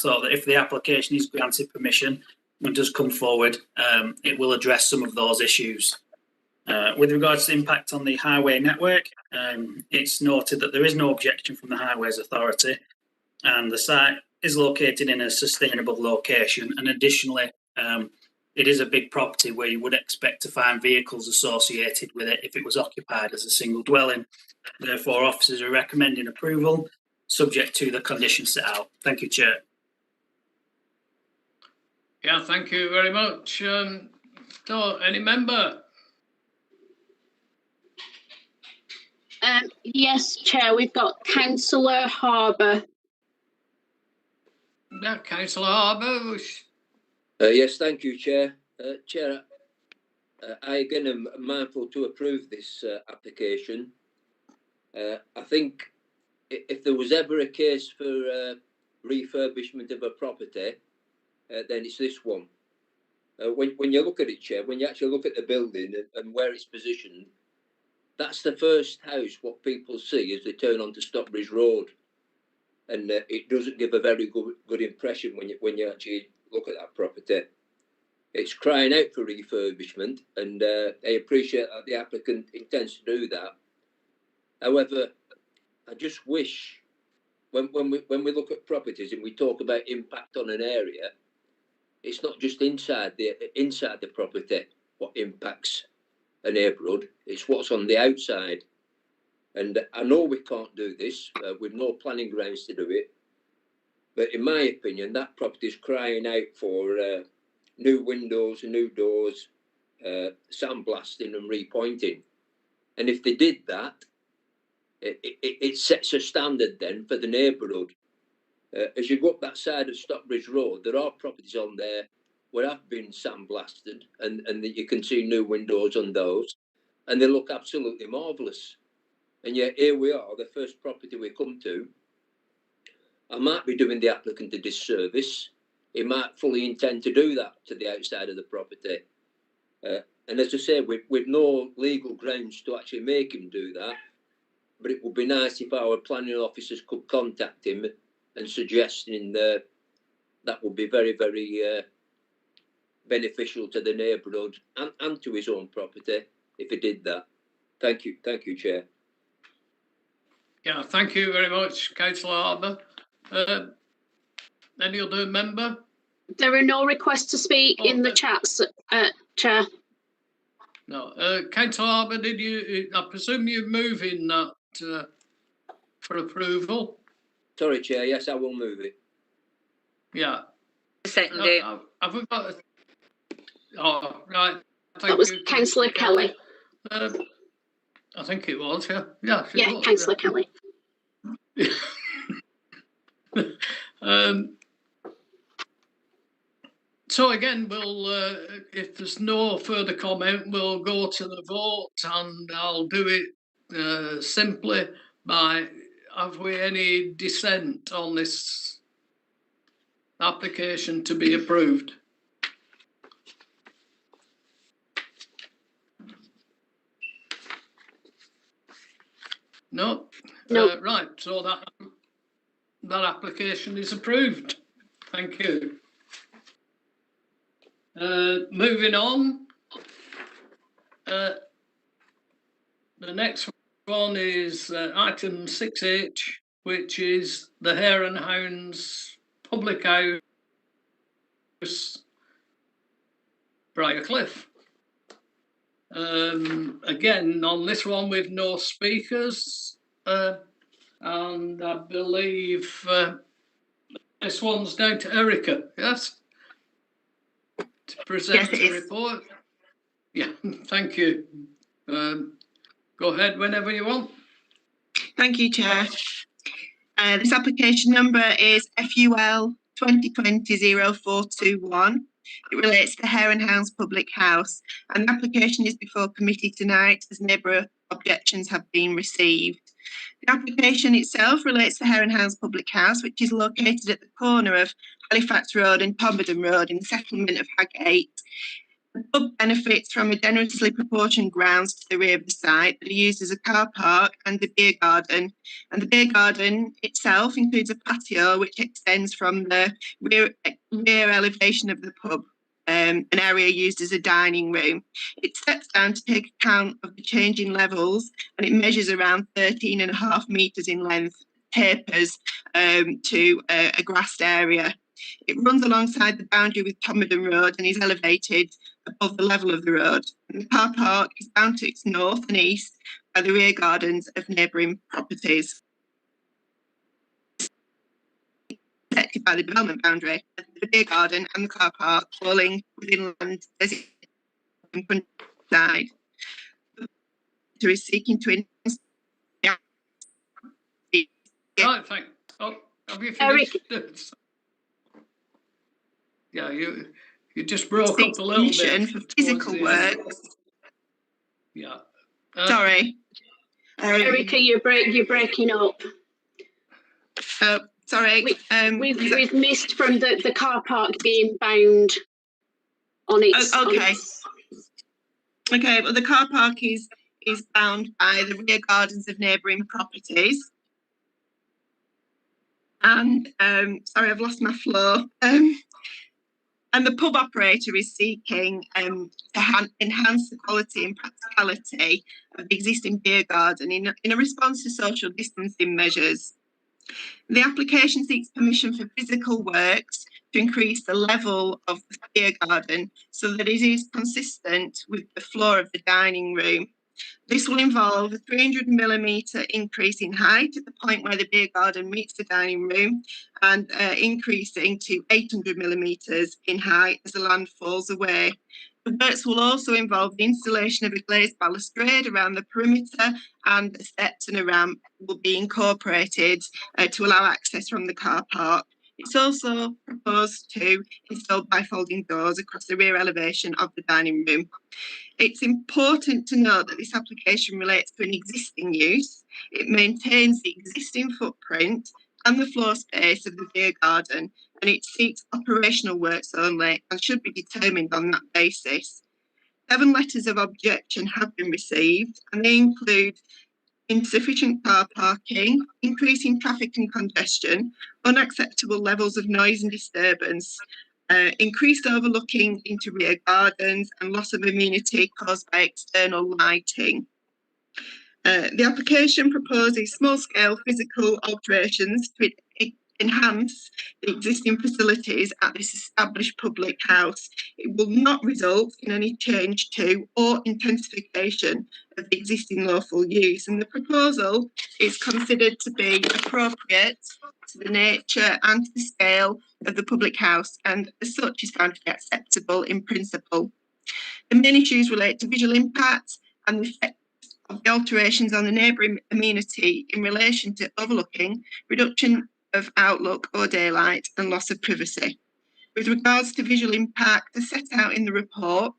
thought that if the application is granted permission and does come forward, it will address some of those issues. With regards to the impact on the highway network, it's noted that there is no objection from the Highways Authority, and the site is located in a sustainable location. And additionally, it is a big property where you would expect to find vehicles associated with it if it was occupied as a single dwelling. Therefore, officers are recommending approval, subject to the conditions set out. Thank you, Chair. Yeah, thank you very much. So, any member? Yes, Chair, we've got Councillor Harbour. Yeah, Councillor Harbour. Yes, thank you, Chair. Chair, I again am mindful to approve this application. I think if there was ever a case for refurbishment of a property, then it's this one. When you look at it, Chair, when you actually look at the building and where it's positioned, that's the first house what people see as they turn onto Stockbridge Road, and it doesn't give a very good impression when you actually look at that property. It's crying out for refurbishment, and I appreciate that the applicant intends to do that. However, I just wish when we look at properties and we talk about impact on an area, it's not just inside the property what impacts a neighbourhood, it's what's on the outside. And I know we can't do this with no planning grounds to do it, But in my opinion, that property is crying out for new windows and new doors, sandblasting and repointing. And if they did that, it sets a standard then for the neighbourhood. As you go up that side of Stockbridge Road, there are properties on there where have been sandblasted, and that you can see new windows on those, and they look absolutely marvellous. And yet here we are, the first property we come to. I might be doing the applicant a disservice. He might fully intend to do that to the outside of the property. And as I say, we've no legal grounds to actually make him do that. But it would be nice if our planning officers could contact him and suggesting that would be very, very beneficial to the neighbourhood and to his own property if he did that. Thank you, Chair. Yeah, thank you very much, Councillor Harbour. Any other member? There are no requests to speak in the chats, Chair. No. Councillor Harbour, did you? I presume you're moving that for approval. Sorry, Chair. Yes, I will move it. Yeah. Second it. Have we got? Oh, right. That was Councillor Kelly. I think it was. Yeah. Yeah. Yeah, Councillor Kelly. So again, we'll, if there's no further comment, we'll go to the vote, and I'll do it simply by, have we any dissent on this application to be approved? No? No. Right, so that application is approved. Thank you. Moving on, the next one is item 6H, which is the Hare and Hounds Public House, Briarcliff. Again, on this one with no speakers, and I believe this one's down to Erica, yes? To present the report. Yeah, thank you. Go ahead whenever you want. Thank you, Chair. This application number is FUL 2020-0421. It relates to Hare and Hounds Public House, and the application is before committee tonight as neighbour objections have been received. The application itself relates to Hare and Hounds Public House, which is located at the corner of Halifax Road and Todmorden Road in the settlement of Haggate. The pub benefits from a generously proportioned grounds to the rear of the site that are used as a car park and a beer garden. And the beer garden itself includes a patio which extends from the rear elevation of the pub, an area used as a dining room. It steps down to take account of the changing levels, and it measures around 13.5 metres in length, tapers to a grassed area. It runs alongside the boundary with Todmorden Road and is elevated above the level of the road. And the car park is bound to its north and east by the rear gardens of neighbouring properties. Protected by the development boundary, the beer garden and the car park falling within land designated in front side. The is seeking to Right, thanks. Oh, have you finished? Yeah, you just broke up a little bit. For physical work. Yeah. Sorry. Erica, you're breaking up. Sorry. We've missed from the car park being bound on its. Okay. Okay, well the car park is bound by the rear gardens of neighbouring properties. And sorry, I've lost my flow. And the pub operator is seeking to enhance the quality and practicality of the existing beer garden in a response to social distancing measures. The application seeks permission for physical works to increase the level of the beer garden so that it is consistent with the floor of the dining room. This will involve a 300mm increase in height at the point where the beer garden meets the dining room, and increasing to 800mm in height as the land falls away. The works will also involve the installation of a glazed balustrade around the perimeter, and the steps and a ramp will be incorporated to allow access from the car park. It's also proposed to install bifolding doors across the rear elevation of the dining room. It's important to note that this application relates to an existing use. It maintains the existing footprint and the floor space of the beer garden, and it seeks operational works only and should be determined on that basis. 7 letters of objection have been received, and they include insufficient car parking, increasing traffic and congestion, unacceptable levels of noise and disturbance, increased overlooking into rear gardens, and loss of amenity caused by external lighting. The application proposes small-scale physical alterations to enhance the existing facilities at this established public house. It will not result in any change to or intensification of the existing lawful use, and the proposal is considered to be appropriate to the nature and to the scale of the public house, and as such is found to be acceptable in principle. The main issues relate to visual impact and the effect of the alterations on the neighbouring amenity in relation to overlooking, reduction of outlook or daylight, and loss of privacy. With regards to visual impact, as set out in the report,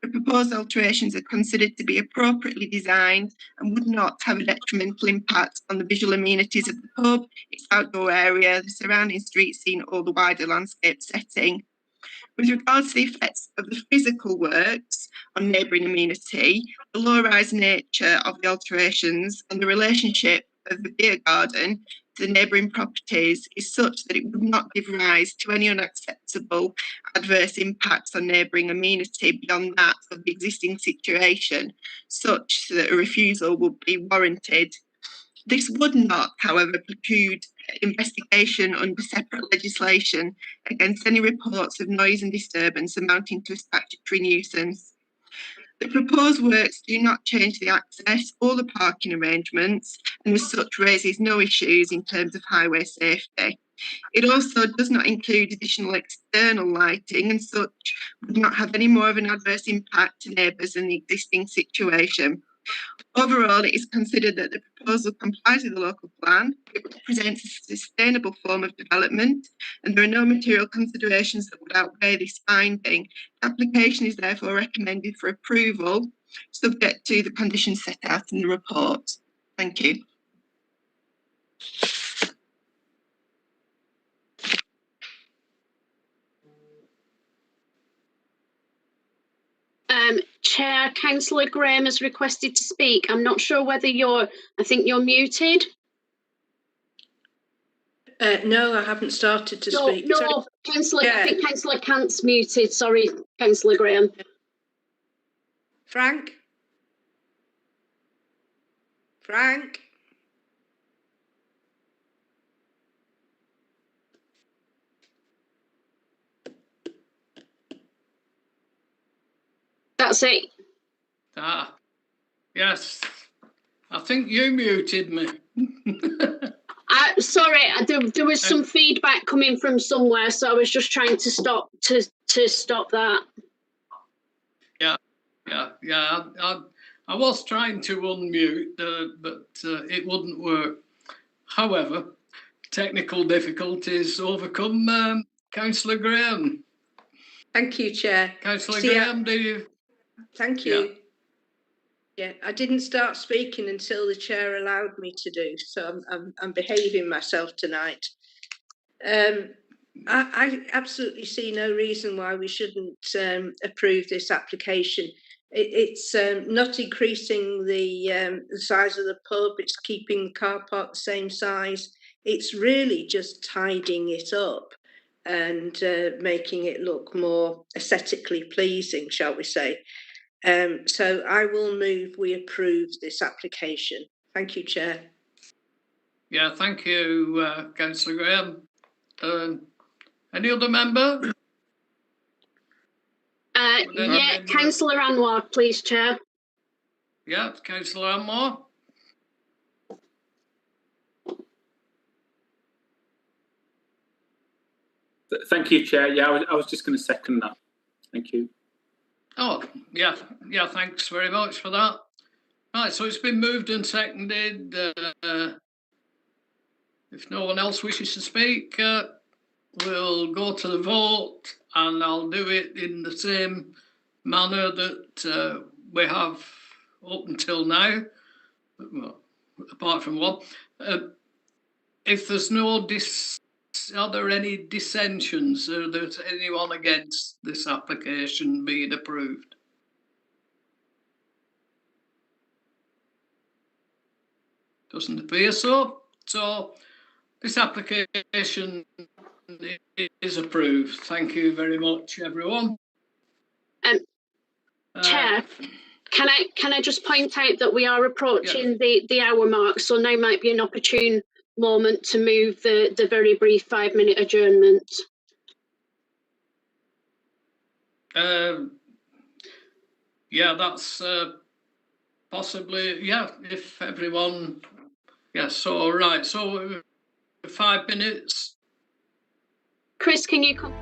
the proposed alterations are considered to be appropriately designed and would not have a detrimental impact on the visual amenities of the pub, its outdoor area, the surrounding street scene, or the wider landscape setting. With regards to the effects of the physical works on neighbouring amenity, the low-rise nature of the alterations and the relationship of the beer garden to the neighbouring properties is such that it would not give rise to any unacceptable adverse impacts on neighbouring amenity beyond that of the existing situation, such that a refusal would be warranted. This would not, however, preclude investigation under separate legislation against any reports of noise and disturbance amounting to a statutory nuisance. The proposed works do not change the access or the parking arrangements, and as such raises no issues in terms of highway safety. It also does not include additional external lighting, and such would not have any more of an adverse impact to neighbours than the existing situation. Overall, it is considered that the proposal complies with the local plan. It represents a sustainable form of development, and there are no material considerations that would outweigh this finding. The application is therefore recommended for approval, subject to the conditions set out in the report. Thank you. Chair, Councillor Graham has requested to speak. I'm not sure whether I think you're muted. No, I haven't started to speak. No, Councillor, I think Councillor Kant's muted. Sorry, Councillor Graham. Frank? Frank? That's it. Yes. I think you muted me. Sorry, there was some feedback coming from somewhere, so I was just trying to stop that. Yeah. I was trying to unmute, but it wouldn't work. However, technical difficulties overcome. Councillor Graham. Thank you, Chair. Councillor Graham, do you? Thank you. Yeah, I didn't start speaking until the Chair allowed me to do, so I'm behaving myself tonight. I absolutely see no reason why we shouldn't approve this application. It's not increasing the size of the pub, it's keeping the car park the same size. It's really just tidying it up and making it look more aesthetically pleasing, shall we say. So I will move we approve this application. Thank you, Chair. Yeah, thank you, Councillor Graham. Any other member? Yeah, Councillor Anwar, please, Chair. Yeah, Councillor Anmore. Thank you, Chair. Yeah, I was just going to second that. Thank you. Oh, yeah, thanks very much for that. Right, so it's been moved and seconded. If no one else wishes to speak, we'll go to the vote, and I'll do it in the same manner that we have up until now, well, apart from one. If there's no are there any dissensions? Are there anyone against this application being approved? Doesn't appear so. So this application is approved. Thank you very much, everyone. Chair, can I just point out that we are approaching the hour mark, so now might be an opportune moment to move the very brief 5-minute adjournment. Yeah, that's possibly, yeah, if everyone, yes, so all right, so 5 minutes. Chris, can you come?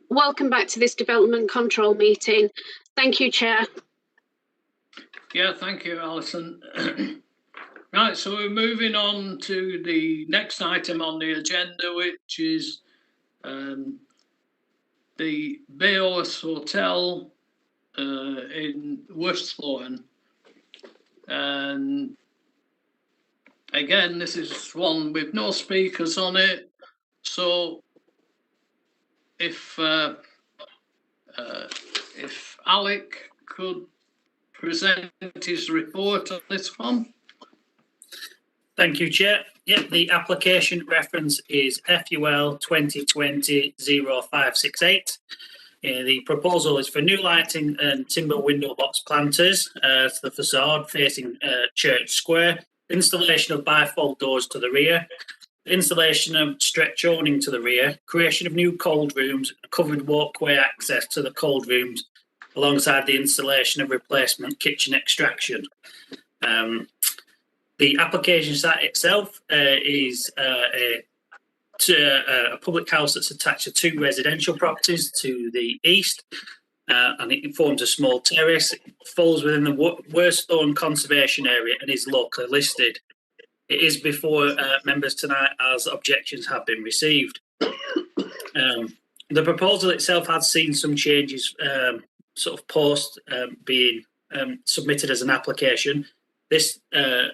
Welcome back to this development control meeting. Thank you, Chair. Yeah, thank you, Alison. Right, so we're moving on to the next item on the agenda, which is the Bayhorse Hotel in Westlawn. And again, this is one with no speakers on it. So if Alec could present his report on this one. Thank you, Chair. Yep, the application reference is FUL 2020-0568. The proposal is for new lighting and timber window box planters to the facade facing Church Square, installation of bifold doors to the rear, installation of stretch awning to the rear, creation of new cold rooms, covered walkway access to the cold rooms, alongside the installation of replacement kitchen extraction. The application site itself is a public house that's attached to 2 residential properties to the east, and it forms a small terrace. It falls within the Worsthorne Conservation Area and is locally listed. It is before members tonight as objections have been received. The proposal itself has seen some changes sort of post being submitted as an application. This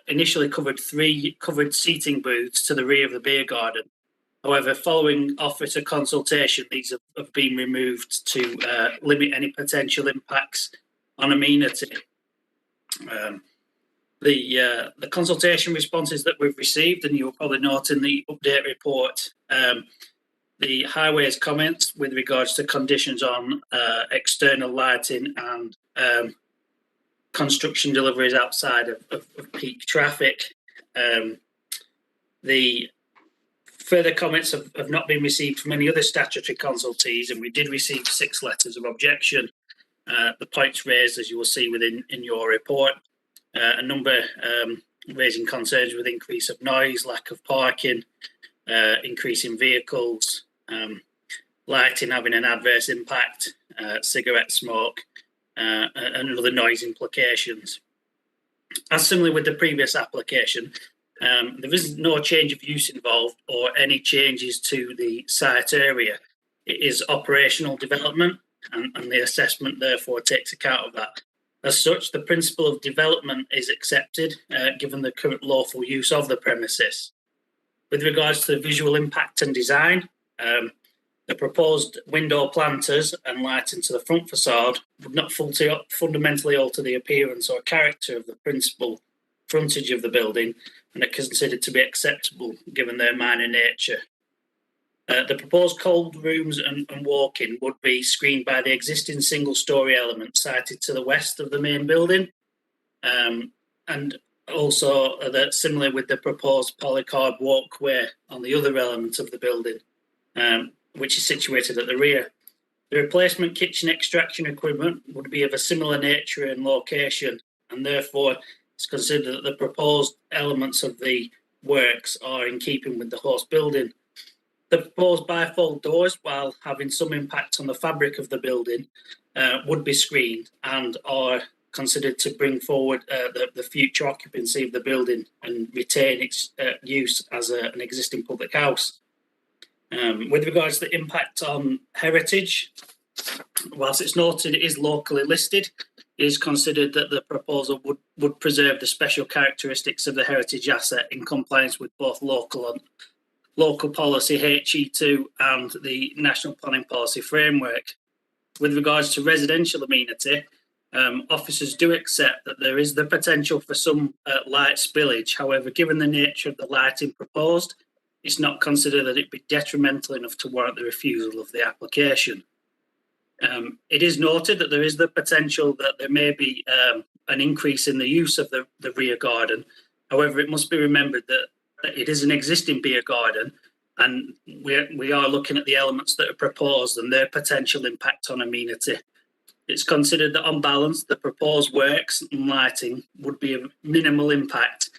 initially covered 3 covered seating booths to the rear of the beer garden. However, following officer consultation, these have been removed to limit any potential impacts on amenity. The consultation responses that we've received, and you'll probably note in the update report, the highways comments with regards to conditions on external lighting and construction deliveries outside of peak traffic. The further comments have not been received from any other statutory consultees, and we did receive 6 letters of objection. The points raised, as you will see in your report, a number raising concerns with increase of noise, lack of parking, increase in vehicles, lighting having an adverse impact, cigarette smoke, and other noise implications. As similar with the previous application, there is no change of use involved or any changes to the site area. It is operational development, and the assessment therefore takes account of that. As such, the principle of development is accepted given the current lawful use of the premises. With regards to the visual impact and design, the proposed window planters and lighting to the front facade would not fundamentally alter the appearance or character of the principal frontage of the building, and are considered to be acceptable given their minor nature. The proposed cold rooms and walk-in would be screened by the existing single-storey element sited to the west of the main building, and also similar with the proposed polycarb walkway on the other element of the building, which is situated at the rear. The replacement kitchen extraction equipment would be of a similar nature and location, and therefore it's considered that the proposed elements of the works are in keeping with the host building. The proposed bifold doors, while having some impact on the fabric of the building, would be screened and are considered to bring forward the future occupancy of the building and retain its use as an existing public house. With regards to the impact on heritage, whilst it's noted it is locally listed, it is considered that the proposal would preserve the special characteristics of the heritage asset in compliance with both local policy HE2 and the National Planning Policy Framework. With regards to residential amenity, officers do accept that there is the potential for some light spillage. However, given the nature of the lighting proposed, it's not considered that it be detrimental enough to warrant the refusal of the application. It is noted that there is the potential that there may be an increase in the use of the rear garden. However, it must be remembered that it is an existing beer garden, and we are looking at the elements that are proposed and their potential impact on amenity. It's considered that on balance, the proposed works and lighting would be of minimal impact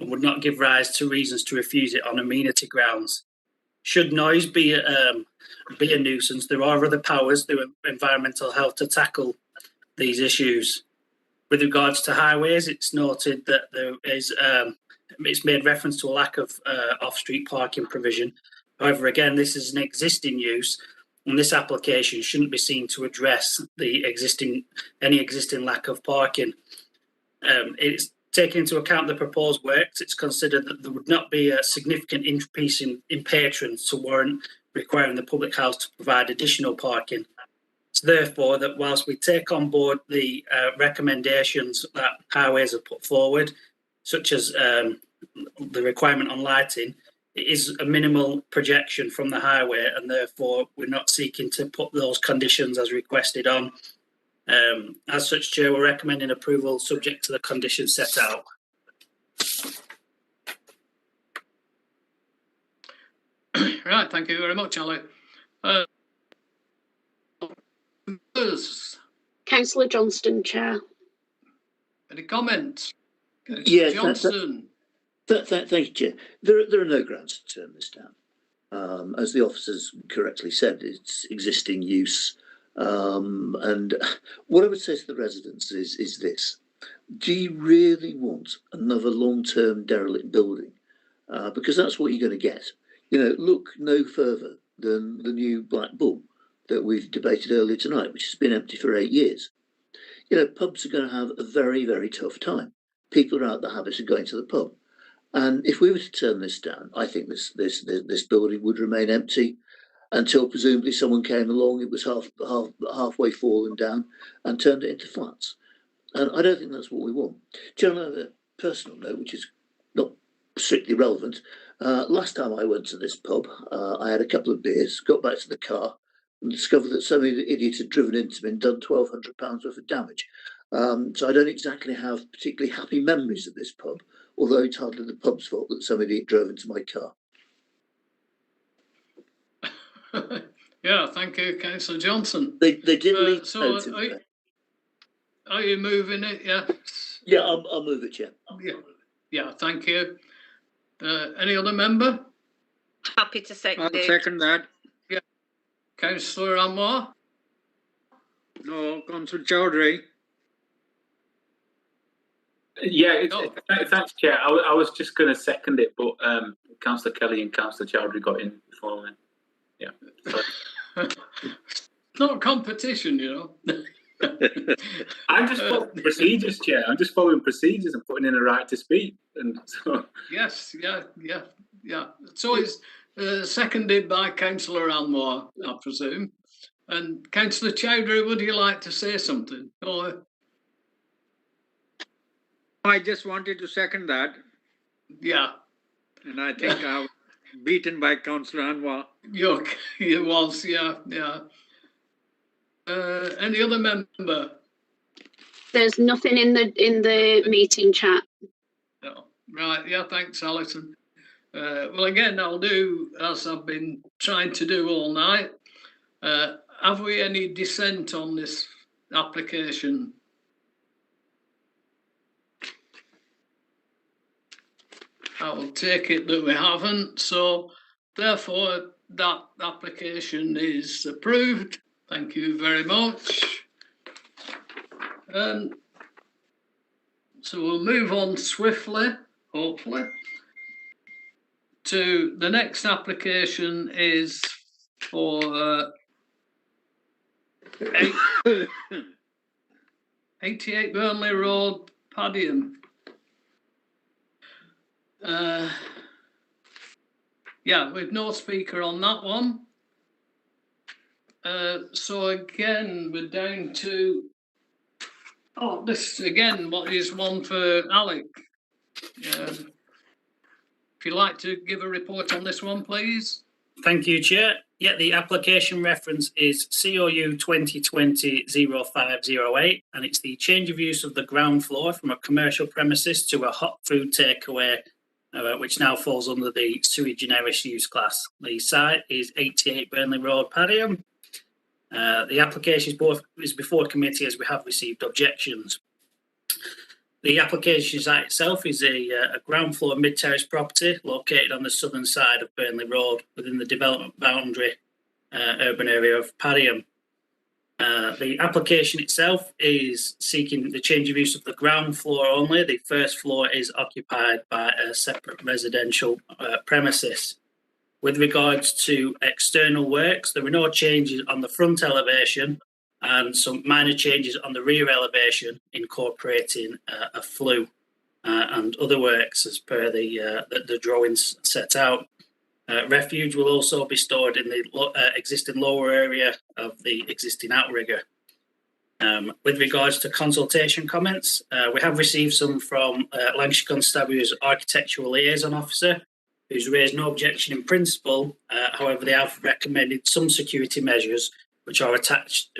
and would not give rise to reasons to refuse it on amenity grounds. should noise be a nuisance, there are other powers through environmental health to tackle these issues. With regards to highways, it's noted that there is it's made reference to a lack of off-street parking provision. However, again, this is an existing use, and this application shouldn't be seen to address any existing lack of parking. It's taking into account the proposed works. It's considered that there would not be a significant increase in patrons to warrant requiring the public house to provide additional parking. It's therefore that whilst we take on board the recommendations that highways have put forward, such as the requirement on lighting, it is a minimal projection from the highway, and therefore we're not seeking to put those conditions as requested on. As such, Chair, we're recommending approval subject to the conditions set out. Right, thank you very much, Ali. Councillor Johnston, Chair. Any comments? Yes, Johnston. Thank you, Chair. There are no grounds to turn this down. As the officers correctly said, it's existing use. And what I would say to the residents is this: do you really want another long-term derelict building? Because that's what you're going to get. You know, look no further than the new Black Bull that we've debated earlier tonight, which has been empty for 8 years. You know, pubs are going to have a very, very tough time. People are out the habit of going to the pub. And if we were to turn this down, I think this building would remain empty until presumably someone came along, it was halfway fallen down and turned it into flats. And I don't think that's what we want. John, on a personal note, which is not strictly relevant, last time I went to this pub, I had a couple of beers, got back to the car and discovered that some idiot had driven into me and done £1,200 worth of damage. So I don't exactly have particularly happy memories of this pub, although it's hardly the pub's fault that some idiot drove into my car. Yeah, thank you, Councillor Johnson. They did leave. So are you moving it? Yeah. Yeah, I'll move it, Chair. Yeah, thank you. Any other member? Happy to second I'll it. second that. Yeah. Councillor Anwar? No, Councillor Chowdhury. Yeah, thanks, Chair. I was just going to second it, but Councillor Kelly and Councillor Chowdhury got in before me. Yeah. It's not competition, you know. I'm just following procedures, Chair. I'm just following procedures and putting in a right to speak. And so. Yes, yeah. So it's seconded by Councillor Anwar, I presume. And Councillor Chowdhury, would you like to say something? Or... I just wanted to second that. Yeah. And I think I was beaten by Councillor Anwar. You was, yeah. Any other member? There's nothing in the meeting chat. No. Right, yeah, thanks, Alison. Well, again, I'll do as I've been trying to do all night. Have we any dissent on this application? I will take it that we haven't, so therefore that application is approved. Thank you very much. So we'll move on swiftly, hopefully, to the next application is for 88 Burnley Road, Padiham. Yeah, with no speaker on that one. So again, we're down to, this again, what is one for Alec? If you'd like to give a report on this one, please. Thank you, Chair. Yeah, the application reference is COU 2020-0508, and it's the change of use of the ground floor from a commercial premises to a hot food takeaway, which now falls under the sui generis use class. The site is 88 Burnley Road, Padiham. The application is before committee as we have received objections. The application site itself is a ground floor mid-terrace property located on the southern side of Burnley Road within the development boundary urban area of Padiham. The application itself is seeking the change of use of the ground floor only. The first floor is occupied by a separate residential premises. With regards to external works, there were no changes on the front elevation and some minor changes on the rear elevation, incorporating a flue and other works as per the drawings set out. Refuge will also be stored in the existing lower area of the existing outrigger. With regards to consultation comments, we have received some from Lancashire Constabulary's Architectural Liaison Officer, who's raised no objection in principle. However, they have recommended some security measures which are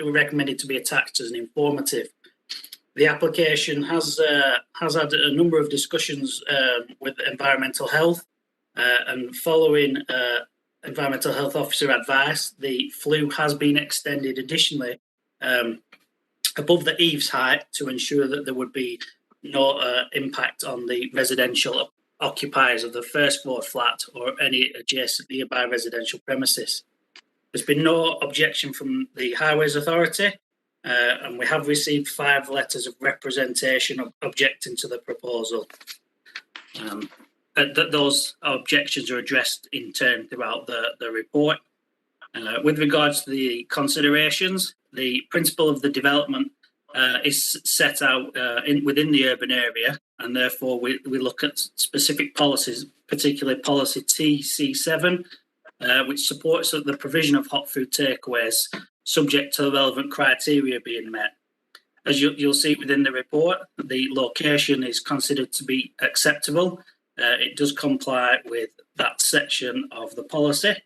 recommended to be attached as an informative. The application has had a number of discussions with environmental health, and following environmental health officer advice, the flue has been extended additionally above the eaves height to ensure that there would be no impact on the residential occupiers of the first floor flat or any adjacent nearby residential premises. There's been no objection from the Highways Authority, and we have received 5 letters of representation objecting to the proposal. Those objections are addressed in turn throughout the report. With regards to the considerations, the principle of the development is set out within the urban area, and therefore we look at specific policies, particularly policy TC7, which supports the provision of hot food takeaways subject to the relevant criteria being met. As you'll see within the report, the location is considered to be acceptable. It does comply with that section of the policy.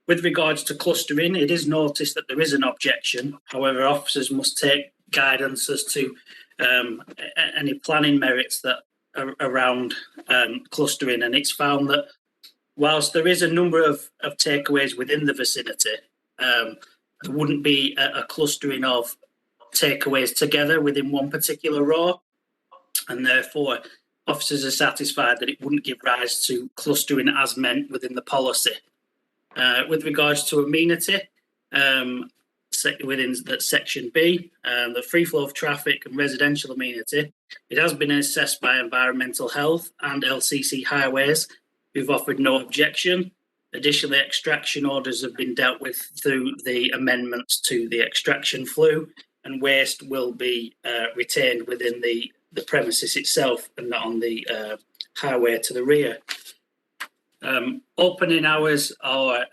With regards to clustering, it is noticed that there is an objection. However, officers must take guidance as to any planning merits that are around clustering, and it's found that whilst there is a number of takeaways within the vicinity, there wouldn't be a clustering of takeaways together within one particular row, and therefore officers are satisfied that it wouldn't give rise to clustering as meant within the policy. With regards to amenity, within that section B, the free flow of traffic and residential amenity, it has been assessed by Environmental Health and LCC Highways, who've offered no objection. Additionally, extraction orders have been dealt with through the amendments to the extraction flue, and waste will be retained within the premises itself and not on the highway to the rear. Opening hours are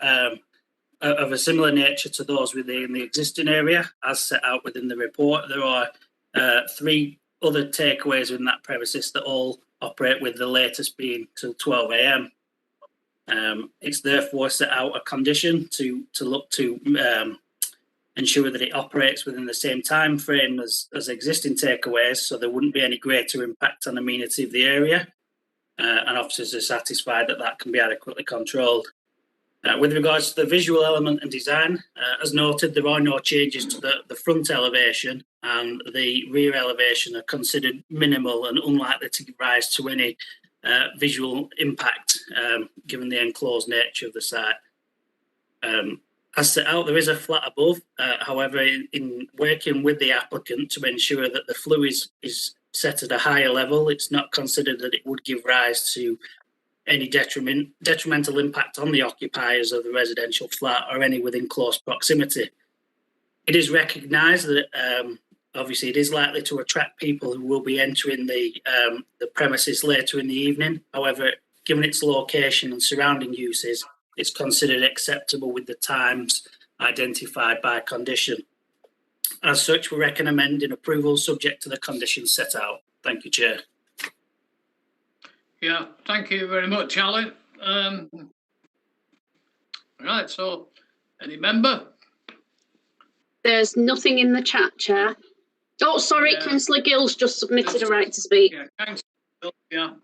of a similar nature to those within the existing area, as set out within the report. There are 3 other takeaways in that premises that all operate with the latest being till 12 AM. It's therefore set out a condition to look to ensure that it operates within the same time frame as existing takeaways, so there wouldn't be any greater impact on amenity of the area, and officers are satisfied that that can be adequately controlled. With regards to the visual element and design, as noted, there are no changes to the front elevation, and the rear elevation are considered minimal and unlikely to give rise to any visual impact, given the enclosed nature of the site. As set out, there is a flat above. However, in working with the applicant to ensure that the flue is set at a higher level, it's not considered that it would give rise to any detrimental impact on the occupiers of the residential flat or any within close proximity. It is recognised that obviously it is likely to attract people who will be entering the premises later in the evening. However, given its location and surrounding uses, it's considered acceptable with the times identified by condition. As such, we recommend an approval subject to the conditions set out. Thank you, Chair. Yeah, thank you very much, Alan. Right, so any member? There's nothing in the chat, Chair. Oh, sorry, Councillor Gill's just submitted a right to speak. Yeah, Councillor Gill,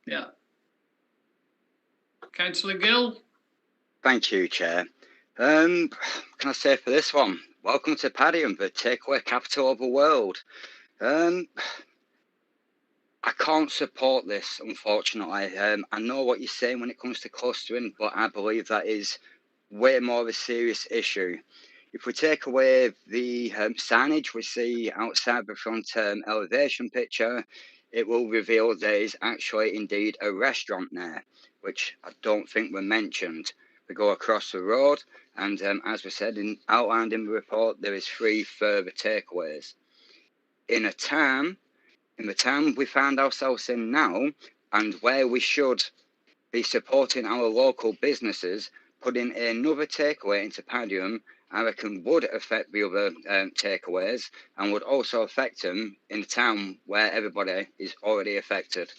yeah. Councillor Gill. Thank you, Chair. Can I say for this one, welcome to Padiham, the takeaway capital of the world. I can't support this, unfortunately. I know what you're saying when it comes to clustering, but I believe that is way more of a serious issue. If we take away the signage we see outside the front elevation picture, it will reveal there is actually indeed a restaurant there, which I don't think were mentioned. We go across the road, and as we said, outlined in the report, there is 3 further takeaways. In the town we find ourselves in now, and where we should be supporting our local businesses, putting another takeaway into Padiham, I reckon would affect the other takeaways, and would also affect them in the town where everybody is already affected.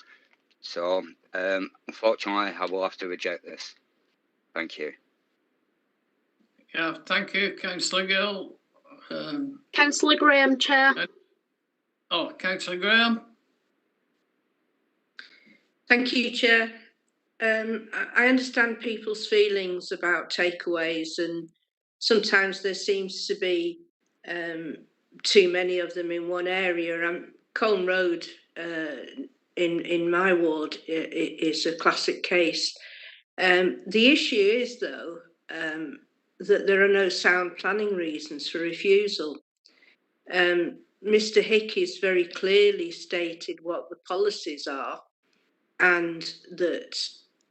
So, unfortunately, I will have to reject this. Thank you. Yeah, thank you, Councillor Gill. Councillor Graham, Chair. Councillor Graham. Thank you, Chair. I understand people's feelings about takeaways, and sometimes there seems to be too many of them in one area. Colne Road in my ward is a classic case. The issue is, though, that there are no sound planning reasons for refusal. Mr. Hickey's very clearly stated what the policies are, and that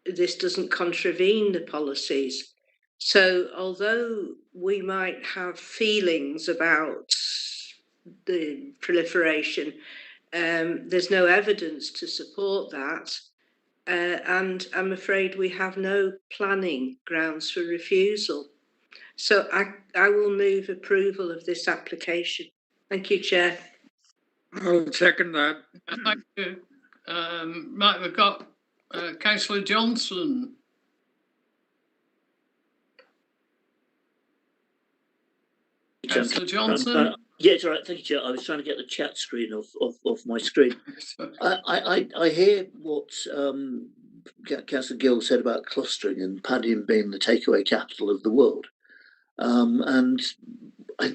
this doesn't contravene the policies. So although we might have feelings about the proliferation, there's no evidence to support that. And I'm afraid we have no planning grounds for refusal. So I will move approval of this application. Thank you, Chair. I'll second that. Thank you. Right, we've got Councillor Johnson. Councillor Johnson. Yeah, it's all right. Thank you, Chair. I was trying to get the chat screen off my screen. I hear what Councillor Gill said about clustering and Padiham being the takeaway capital of the world. And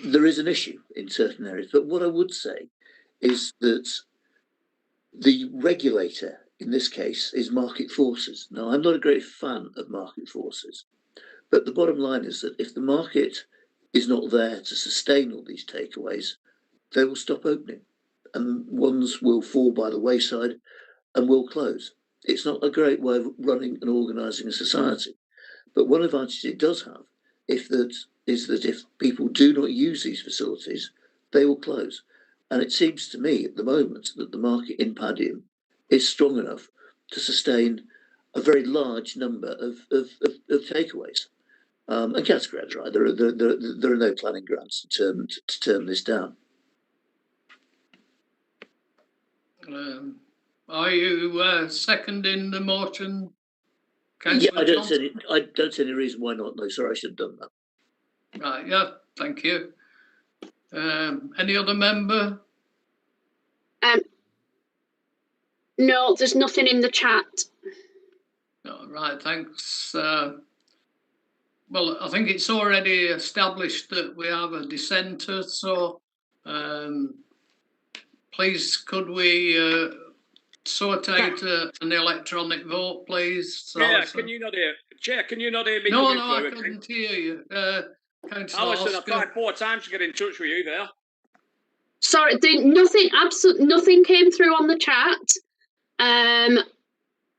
there is an issue in certain areas. But what I would say is that the regulator in this case is market forces. Now, I'm not a great fan of market forces, but the bottom line is that if the market is not there to sustain all these takeaways, they will stop opening, and ones will fall by the wayside and will close. It's not a great way of running and organising a society, but one advantage it does have is that if people do not use these facilities, they will close. And it seems to me at the moment that the market in Padiham is strong enough to sustain a very large number of takeaways. And Councillor Graham's right, there are no planning grounds to turn this down. Are you seconding the motion, Councillor Johnson? Yeah, I don't see any reason why not. No, sorry, I should have done that. Right, yeah, thank you. Any other member? No, there's nothing in the chat. No, right, thanks. Well, I think it's already established that we have a dissenter, so please could we sort out an electronic vote, please? Chair, can you not hear? Chair, can you not hear me? No, I couldn't hear you. Alison, I've tried 4 times to get in touch with you there. Sorry, absolutely nothing came through on the chat.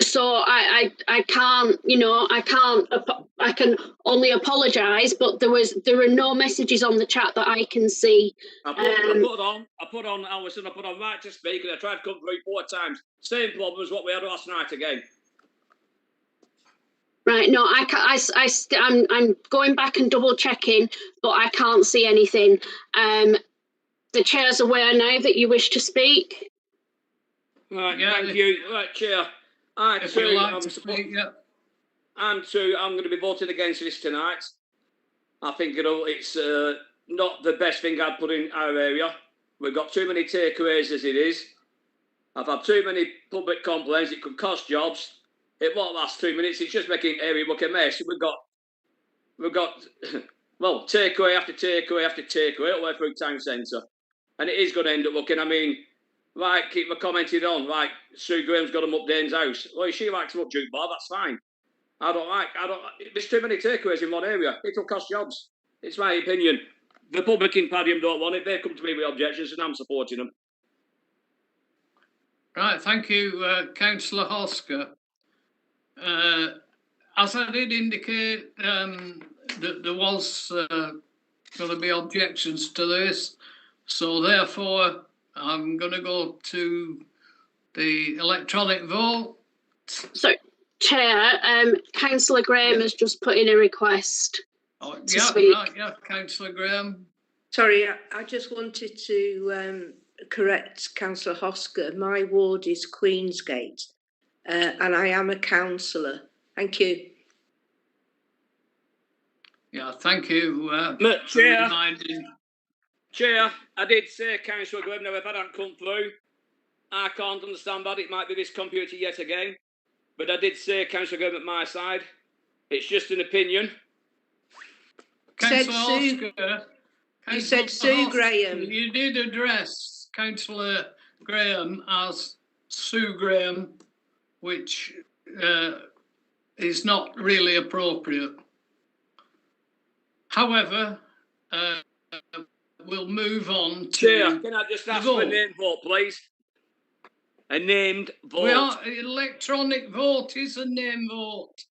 So I can't, I can only apologise, but there are no messages on the chat that I can see. I put on Alison, I put on right to speak, and I tried to come through 4 times. Same problem as what we had last night again. Right, no, I'm going back and double checking, but I can't see anything. The chair's aware now that you wish to speak. Right, yeah, thank you. Right, Chair. I'm going to be voting against this tonight. I think it's not the best thing I'd put in our area. We've got too many takeaways as it is. I've had too many public complaints. It could cost jobs. It won't last 2 minutes. It's just making area look a mess. We've got well, takeaway after takeaway after takeaway all the way through town centre, and it is going to end up looking. I mean, right, keep commenting on, right, Sue Graham's got them up Dane's house. Well, if she likes them up Duke Bar, that's fine. There's too many takeaways in one area. It'll cost jobs. It's my opinion. The public in Padiham don't want it. They come to me with objections and I'm supporting them. Right, thank you, Councillor Hosker. As I did indicate, that there was going to be objections to this, so therefore I'm going to go to the electronic vote. So, Chair, Councillor Graham has just put in a request to speak. Right, yeah, Councillor Graham. Sorry, I just wanted to correct Councillor Hosker. My ward is Queensgate, and I am a councillor. Thank you. Yeah, thank you. Chair, I did say Councillor Graham, now if I don't come through, I can't understand that. It might be this computer yet again. But I did say Councillor Graham at my side. It's just an opinion. You said Sue Graham. You did address Councillor Graham as Sue Graham, which is not really appropriate. However, we'll move on to... Chair, can I just ask for a name vote, please? A named vote. Electronic vote is a name vote.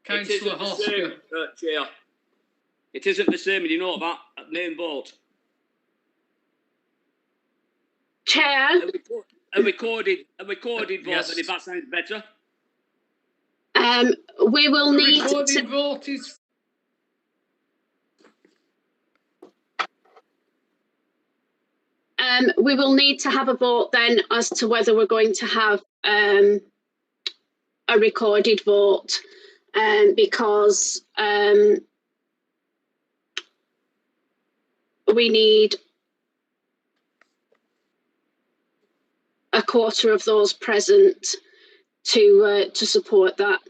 Councillor Hosker. Chair. It isn't the same, you know that, name vote. Chair. A recorded vote, yes. And if that sounds better. We will need recorded vote is... we will need to have a vote then as to whether we're going to have a recorded vote, because we need a quarter of those present to support that.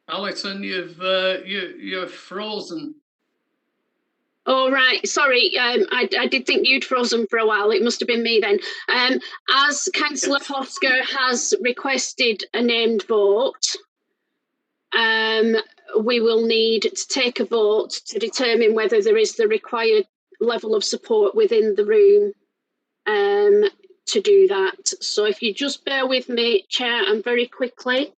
Alison, you're frozen. Oh, right. Sorry, I did think you'd frozen for a while. It must have been me then. As Councillor Hosker has requested a named vote, we will need to take a vote to determine whether there is the required level of support within the room to do that. So if you just bear with me, Chair, and very quickly.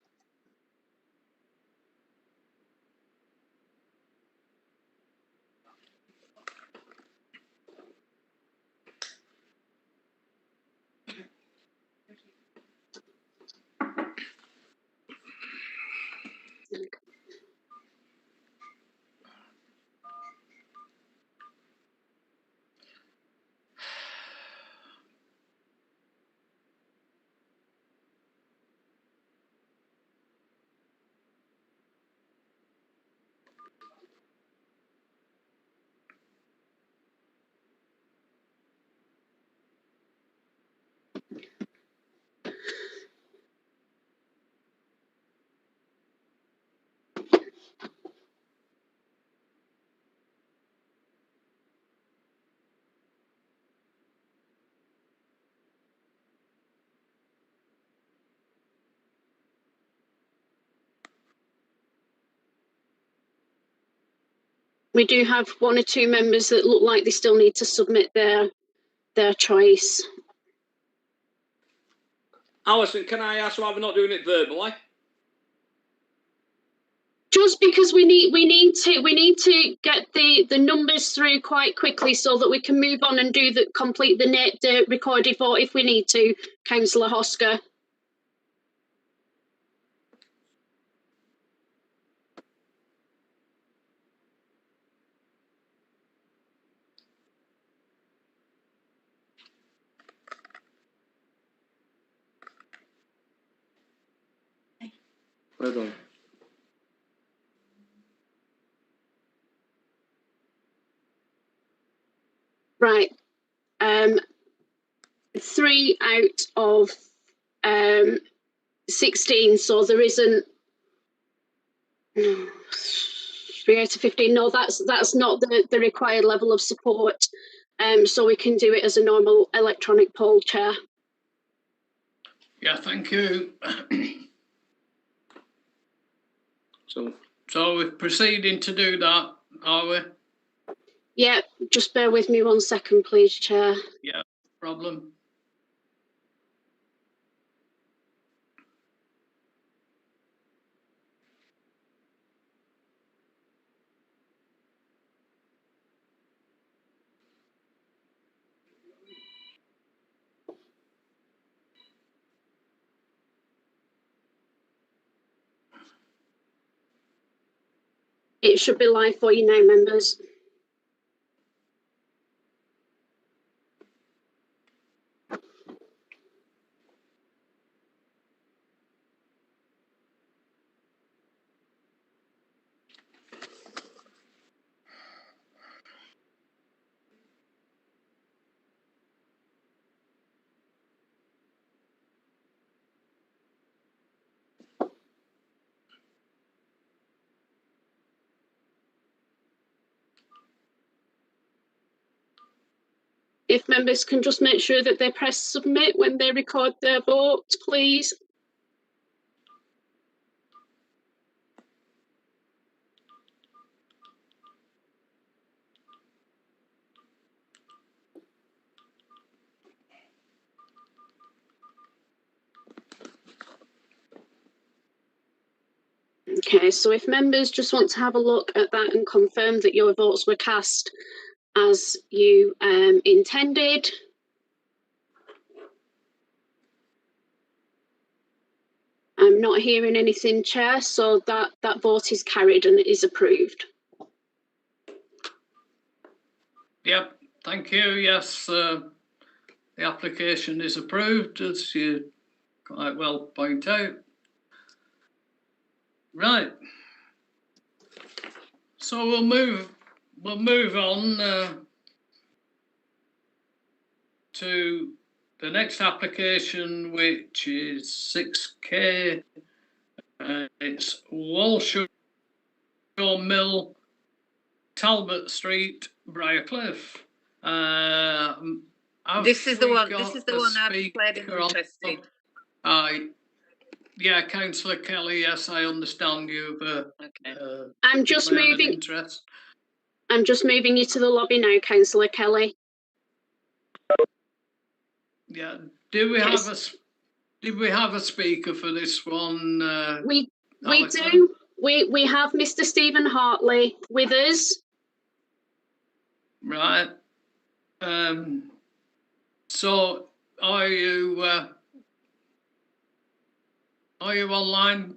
We do have one or two members that look like they still need to submit their choice. Alison, can I ask why we're not doing it verbally? Just because we need to get the numbers through quite quickly so that we can move on and complete the recorded vote if we need to, Councillor Hosker. Well done. Right. 3 out of 16, so there isn't 3 out of 15. No, that's not the required level of support. So we can do it as a normal electronic poll, Chair. Yeah, thank you. So we're proceeding to do that, are we? Yeah, just bear with me 1 second, please, Chair. Yeah, problem. It should be live for you now, members. If members can just make sure that they press submit when they record their vote, please. Okay, so if members just want to have a look at that and confirm that your votes were cast as you intended. I'm not hearing anything, Chair, so that vote is carried and it is approved. Yep, thank you. Yes, the application is approved, as you quite well point out. Right. So we'll move on to the next application, which is 6K. It's Walshaw Mill, Talbot Street, Briarcliff. This is the one I've declared an interest in. Yeah, Councillor Kelly, yes, I understand you've I'm just moving you to the lobby now, Councillor Kelly. Yeah, did we have a speaker for this one? We do. We have Mr. Stephen Hartley with us. Right. So are you online,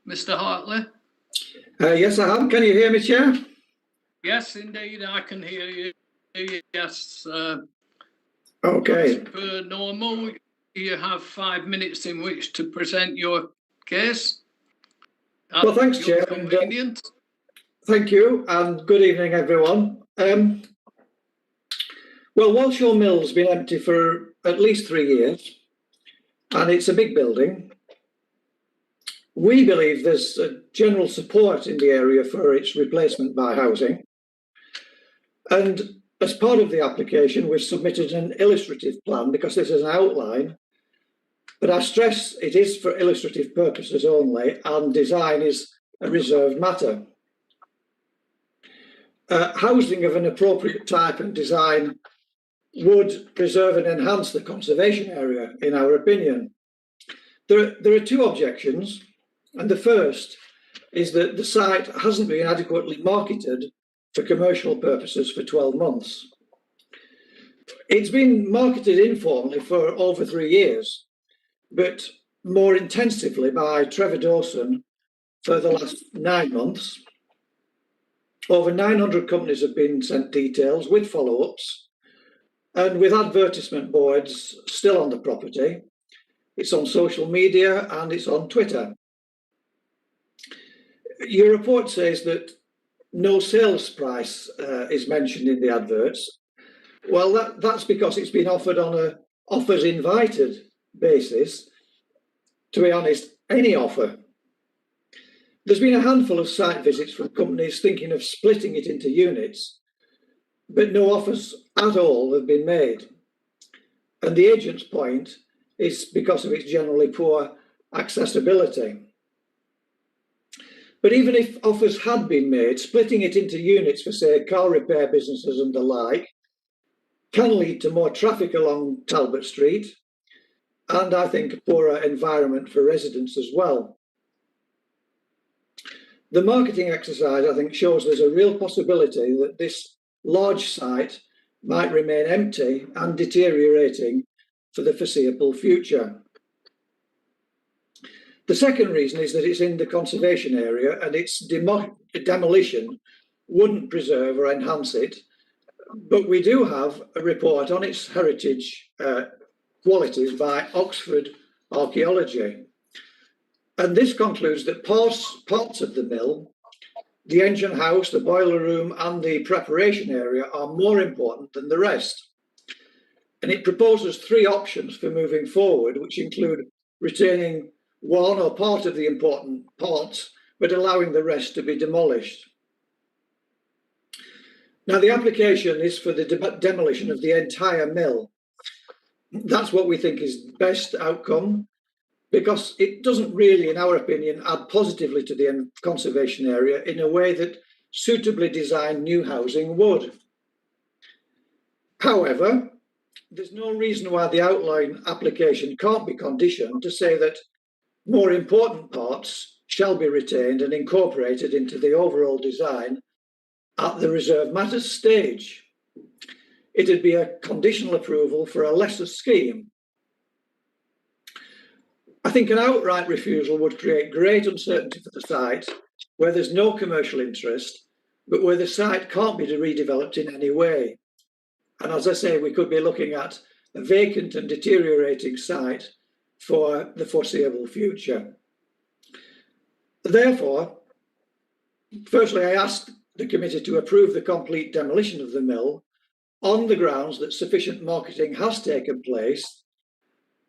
Mr. Hartley? Yes, I am. Can you hear me, Chair? Yes, indeed, I can hear you. Yes. Okay. As per normal, you have 5 minutes in which to present your case. Well, thanks, Chair. And, thank you, and good evening, everyone. Well, Walshaw Mill's been empty for at least 3 years, and it's a big building. We believe there's a general support in the area for its replacement by housing. And as part of the application, we've submitted an illustrative plan because this is an outline. But I stress it is for illustrative purposes only, and design is a reserved matter. Housing of an appropriate type and design would preserve and enhance the conservation area, in our opinion. There are 2 objections, and the first is that the site hasn't been adequately marketed for commercial purposes for 12 months. It's been marketed informally for over 3 years, but more intensively by Trevor Dawson for the last 9 months. Over 900 companies have been sent details with follow-ups, and with advertisement boards still on the property. It's on social media and it's on Twitter. Your report says that no sales price is mentioned in the adverts. Well, that's because it's been offered on a offers invited basis. To be honest, any offer. There's been a handful of site visits from companies thinking of splitting it into units, but no offers at all have been made. And the agent's point is because of its generally poor accessibility. But even if offers had been made, splitting it into units for, say, car repair businesses and the like can lead to more traffic along Talbot Street, and I think a poorer environment for residents as well. The marketing exercise, I think, shows there's a real possibility that this large site might remain empty and deteriorating for the foreseeable future. The second reason is that it's in the conservation area, and its demolition wouldn't preserve or enhance it. But we do have a report on its heritage qualities by Oxford Archaeology. And this concludes that parts of the mill, the engine house, the boiler room, and the preparation area are more important than the rest. And it proposes 3 options for moving forward, which include retaining one or part of the important parts, but allowing the rest to be demolished. Now, the application is for the demolition of the entire mill. That's what we think is the best outcome, because it doesn't really, in our opinion, add positively to the conservation area in a way that suitably designed new housing would. However, there's no reason why the outline application can't be conditioned to say that more important parts shall be retained and incorporated into the overall design at the reserved matters stage. It'd be a conditional approval for a lesser scheme. I think an outright refusal would create great uncertainty for the site where there's no commercial interest, but where the site can't be redeveloped in any way. And as I say, we could be looking at a vacant and deteriorating site for the foreseeable future. Therefore, firstly, I asked the committee to approve the complete demolition of the mill on the grounds that sufficient marketing has taken place,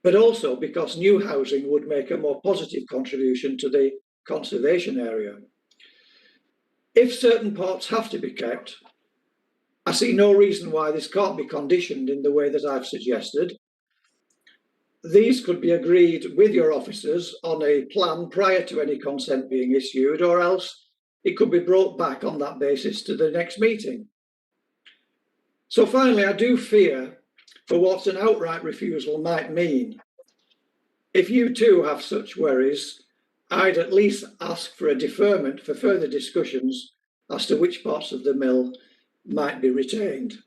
but also because new housing would make a more positive contribution to the conservation area. If certain parts have to be kept, I see no reason why this can't be conditioned in the way that I've suggested. These could be agreed with your officers on a plan prior to any consent being issued, or else it could be brought back on that basis to the next meeting. So finally, I do fear for what an outright refusal might mean. If you too have such worries, I'd at least ask for a deferment for further discussions as to which parts of the mill might be retained.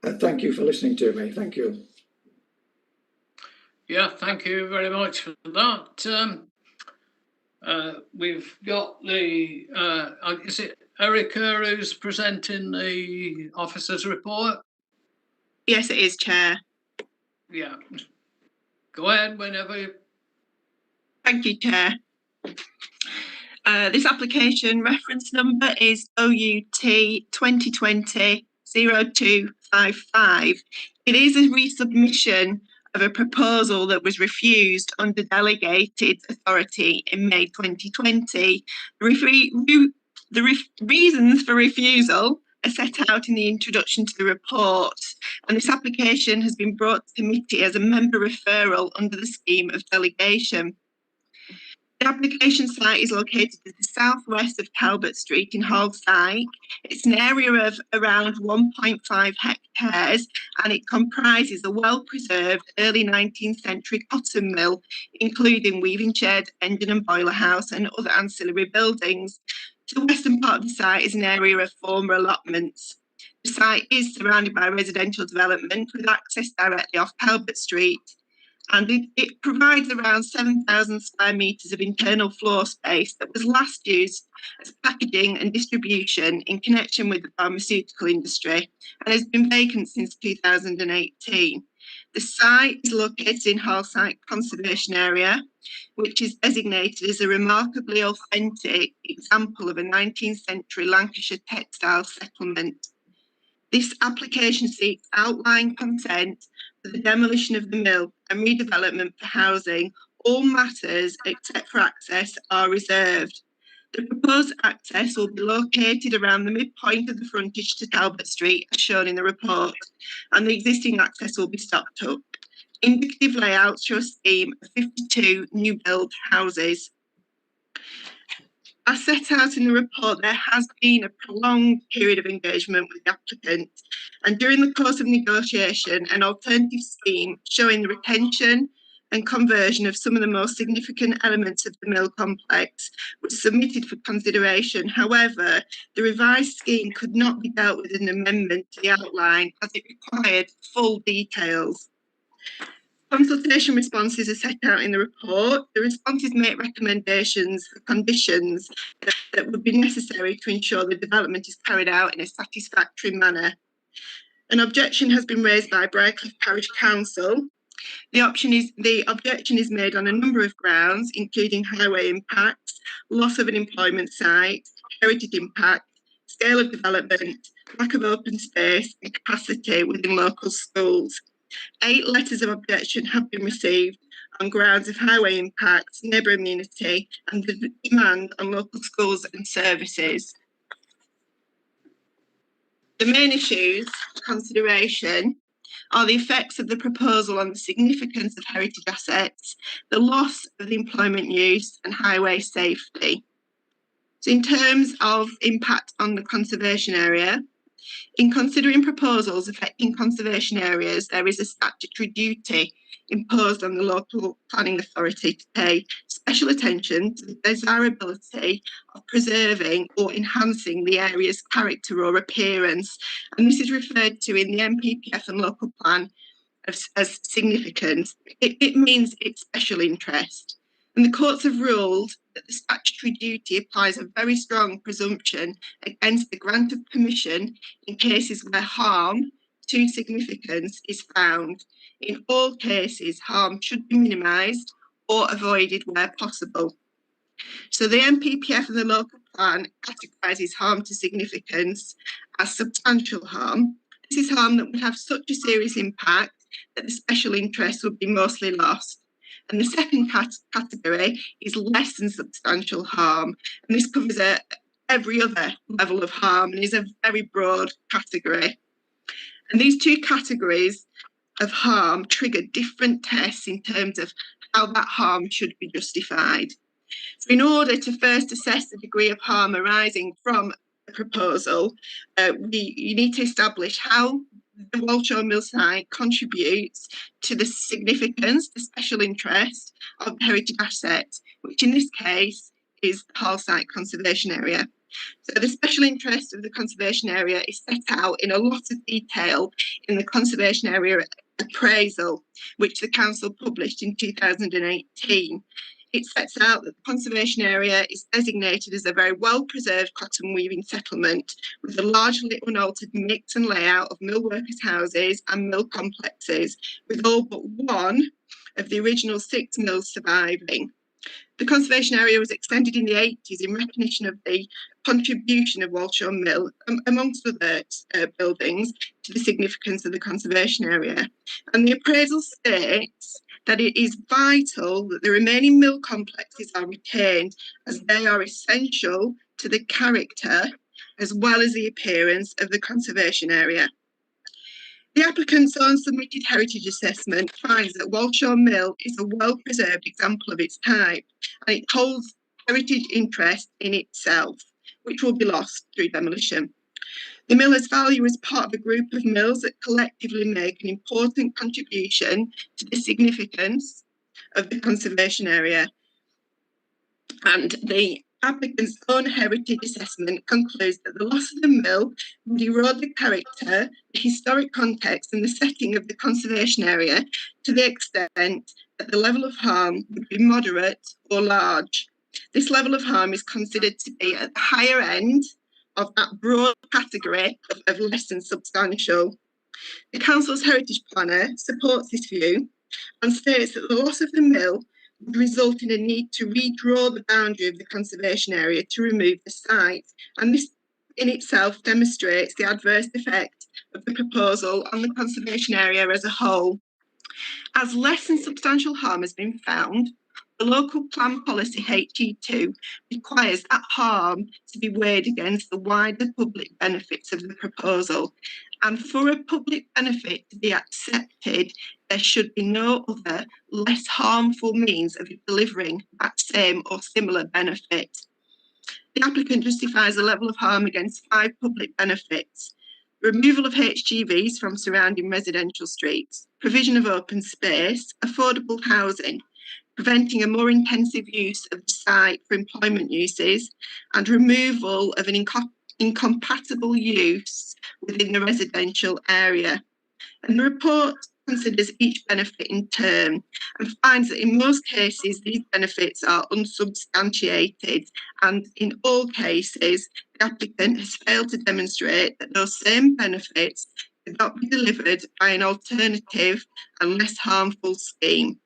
Thank you for listening to me. Thank you. Yeah, thank you very much for that. We've got the, is it Erica who's presenting the officer's report? Yes, it is, Chair. Yeah. Go ahead whenever. Thank you, Chair. This application reference number is OUT 2020-0255. It is a resubmission of a proposal that was refused under delegated authority in May 2020. The reasons for refusal are set out in the introduction to the report, and this application has been brought to committee as a member referral under the scheme of delegation. The application site is located to the southwest of Talbot Street in Hallsdyke. It's an area of around 1.5 hectares, and it comprises a well-preserved early 19th century cotton mill, including weaving shed, engine and boiler house, and other ancillary buildings. To the western part of the site is an area of former allotments. The site is surrounded by residential development with access directly off Talbot Street. And it provides around 7,000 square metres of internal floor space that was last used as packaging and distribution in connection with the pharmaceutical industry and has been vacant since 2018. The site is located in Hallsdyke Conservation Area, which is designated as a remarkably authentic example of a 19th century Lancashire textile settlement. This application seeks outline consent for the demolition of the mill and redevelopment for housing. All matters except for access are reserved. The proposed access will be located around the midpoint of the frontage to Talbot Street, as shown in the report, and the existing access will be stopped up. Indicative layouts show a scheme of 52 new build houses. As set out in the report, there has been a prolonged period of engagement with the applicant, and during the course of negotiation, an alternative scheme showing the retention and conversion of some of the most significant elements of the mill complex was submitted for consideration. However, the revised scheme could not be dealt with an amendment to the outline as it required full details. Consultation responses are set out in the report. The responses make recommendations for conditions that would be necessary to ensure the development is carried out in a satisfactory manner. An objection has been raised by Briarcliff Parish Council. The objection is made on a number of grounds, including highway impacts, loss of an employment site, heritage impact, scale of development, lack of open space and capacity within local schools. 8 letters of objection have been received on grounds of highway impacts, neighbour immunity and the demand on local schools and services. The main issues for consideration are the effects of the proposal on the significance of heritage assets, the loss of the employment use and highway safety. So in terms of impact on the conservation area, in considering proposals affecting conservation areas, there is a statutory duty imposed on the local planning authority to pay special attention to the desirability of preserving or enhancing the area's character or appearance. And this is referred to in the NPPF and local plan as significant. It means it's special interest. And the courts have ruled that the statutory duty applies a very strong presumption against the grant of permission in cases where harm to significance is found. In all cases, harm should be minimised or avoided where possible. So the NPPF and the local plan categorises harm to significance as substantial harm. This is harm that would have such a serious impact that the special interest would be mostly lost. And the second category is less than substantial harm. And this covers every other level of harm and is a very broad category. And these two categories of harm trigger different tests in terms of how that harm should be justified. So in order to first assess the degree of harm arising from a proposal, you need to establish how the Walshaw Mill site contributes to the significance, the special interest of the heritage asset, which in this case is the Hall Site Conservation Area. So the special interest of the conservation area is set out in a lot of detail in the Conservation Area Appraisal, which the Council published in 2018. It sets out that the conservation area is designated as a very well-preserved cotton weaving settlement with a largely unaltered mix and layout of mill workers' houses and mill complexes, with all but one of the original 6 mills surviving. The conservation area was extended in the 80s in recognition of the contribution of Walshaw Mill, amongst other buildings, to the significance of the conservation area. And the appraisal states that it is vital that the remaining mill complexes are retained as they are essential to the character as well as the appearance of the conservation area. The applicant's own submitted heritage assessment finds that Walshaw Mill is a well-preserved example of its type, and it holds heritage interest in itself, which will be lost through demolition. The mill has value as part of a group of mills that collectively make an important contribution to the significance of the conservation area. And the applicant's own heritage assessment concludes that the loss of the mill would erode the character, the historic context and the setting of the conservation area to the extent that the level of harm would be moderate or large. This level of harm is considered to be at the higher end of that broad category of less than substantial. The Council's Heritage Planner supports this view and states that the loss of the mill would result in a need to redraw the boundary of the conservation area to remove the site, and this in itself demonstrates the adverse effect of the proposal on the conservation area as a whole. As less than substantial harm has been found, the local plan policy HE2 requires that harm to be weighed against the wider public benefits of the proposal. And for a public benefit to be accepted, there should be no other less harmful means of delivering that same or similar benefit. The applicant justifies the level of harm against 5 public benefits: removal of HGVs from surrounding residential streets, provision of open space, affordable housing, preventing a more intensive use of the site for employment uses, and removal of an incompatible use within the residential area. And the report considers each benefit in turn and finds that in most cases these benefits are unsubstantiated, and in all cases the applicant has failed to demonstrate that those same benefits could not be delivered by an alternative and less harmful scheme.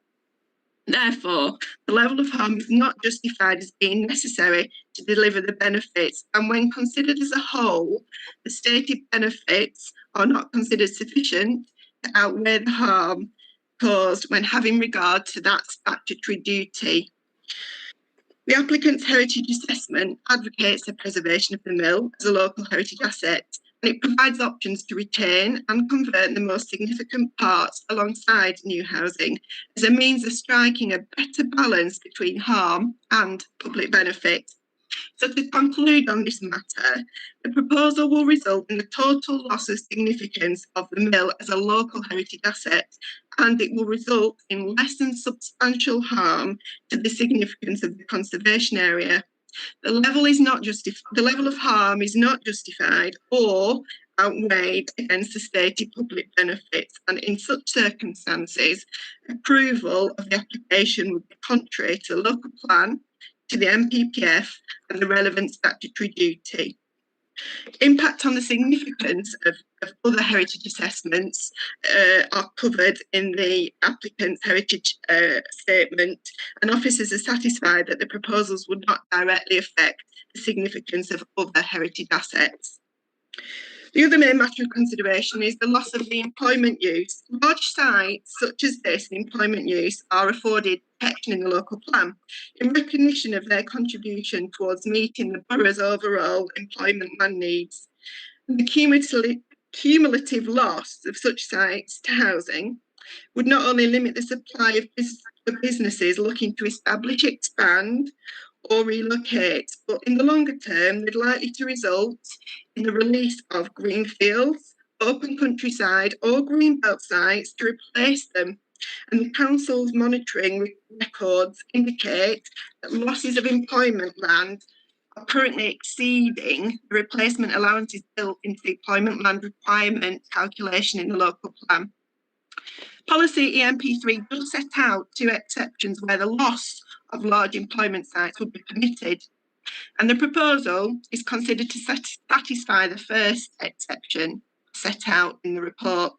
Therefore, the level of harm is not justified as being necessary to deliver the benefits, and when considered as a whole, the stated benefits are not considered sufficient to outweigh the harm caused when having regard to that statutory duty. The applicant's heritage assessment advocates the preservation of the mill as a local heritage asset, and it provides options to retain and convert the most significant parts alongside new housing as a means of striking a better balance between harm and public benefit. So to conclude on this matter, the proposal will result in the total loss of significance of the mill as a local heritage asset, and it will result in less than substantial harm to the significance of the conservation area. The level of harm is not justified or outweighed against the stated public benefits, and in such circumstances, approval of the application would be contrary to the local plan, to the MPPF and the relevant statutory duty. Impact on the significance of other heritage assessments are covered in the applicant's heritage statement, and officers are satisfied that the proposals would not directly affect the significance of other heritage assets. The other main matter of consideration is the loss of the employment use. Large sites such as this, the employment use, are afforded protection in the local plan in recognition of their contribution towards meeting the borough's overall employment land needs. And the cumulative loss of such sites to housing would not only limit the supply of businesses looking to establish, expand, or relocate, but in the longer term, they're likely to result in the release of greenfields, open countryside, or greenbelt sites to replace them. And the council's monitoring records indicate that losses of employment land are currently exceeding the replacement allowances built into the employment land requirement calculation in the local plan. Policy EMP3 does set out 2 exceptions where the loss of large employment sites would be permitted, and the proposal is considered to satisfy the first exception set out in the report.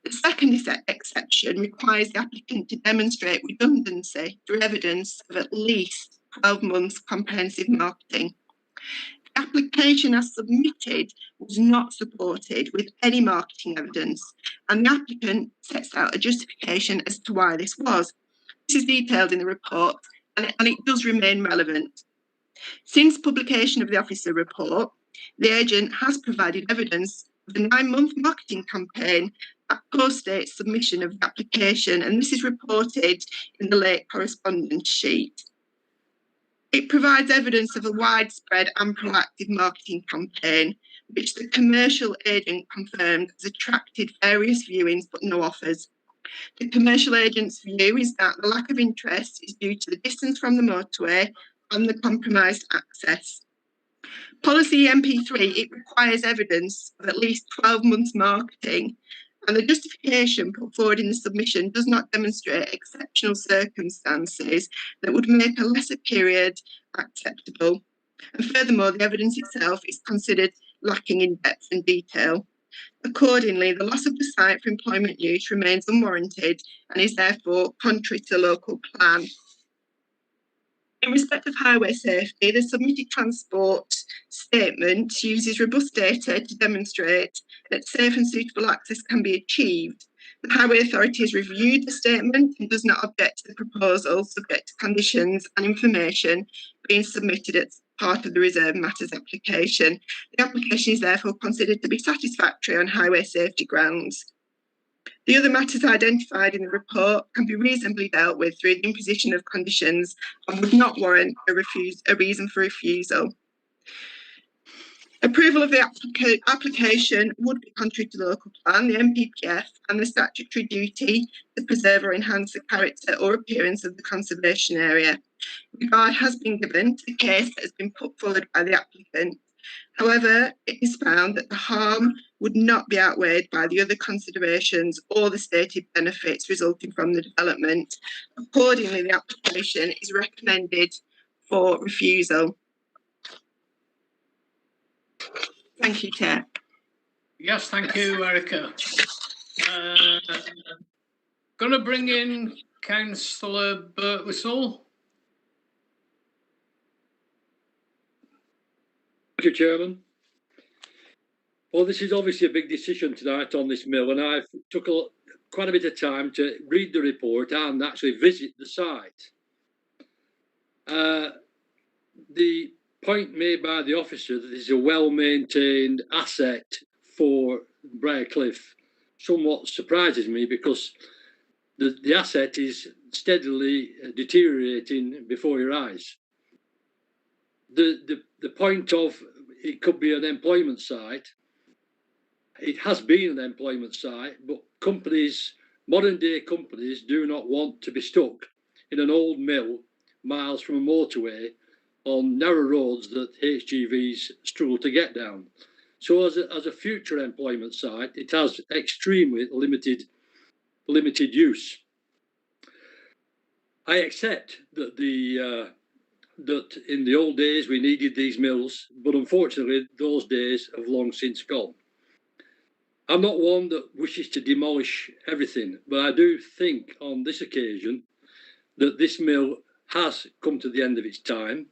The second exception requires the applicant to demonstrate redundancy through evidence of at least 12 months comprehensive marketing. The application as submitted was not supported with any marketing evidence, and the applicant sets out a justification as to why this was. This is detailed in the report, and it does remain relevant. Since publication of the officer report, the agent has provided evidence of a 9-month marketing campaign that postdates submission of the application, and this is reported in the late correspondence sheet. It provides evidence of a widespread and proactive marketing campaign, which the commercial agent confirmed has attracted various viewings but no offers. The commercial agent's view is that the lack of interest is due to the distance from the motorway and the compromised access. Policy MP3, it requires evidence of at least 12 months marketing, and the justification put forward in the submission does not demonstrate exceptional circumstances that would make a lesser period acceptable. And furthermore, the evidence itself is considered lacking in depth and detail. Accordingly, the loss of the site for employment use remains unwarranted and is therefore contrary to the local plan. In respect of highway safety, the submitted transport statement uses robust data to demonstrate that safe and suitable access can be achieved. The Highway Authority has reviewed the statement and does not object to the proposal, subject to conditions and information being submitted as part of the Reserved Matters application. The application is therefore considered to be satisfactory on highway safety grounds. The other matters identified in the report can be reasonably dealt with through the imposition of conditions and would not warrant a reason for refusal. Approval of the application would be contrary to the local plan, the NPPF, and the statutory duty to preserve or enhance the character or appearance of the conservation area. Regard has been given to the case that has been put forward by the applicant. However, it is found that the harm would not be outweighed by the other considerations or the stated benefits resulting from the development. Accordingly, the application is recommended for refusal. Thank you, Chair. Yes, thank you, Erica. Going to bring in Councillor Birtwistle. Thank you, Chairman. Well, this is obviously a big decision tonight on this mill, and I've took quite a bit of time to read the report and actually visit the site. The point made by the officer that this is a well-maintained asset for Briarcliff somewhat surprises me, because the asset is steadily deteriorating before your eyes. The point of it could be an employment site. It has been an employment site, but companies, modern day companies, do not want to be stuck in an old mill miles from a motorway on narrow roads that HGVs struggle to get down. So as a future employment site, it has extremely limited use. I accept that that in the old days we needed these mills, but unfortunately those days have long since gone. I'm not one that wishes to demolish everything, but I do think on this occasion that this mill has come to the end of its time.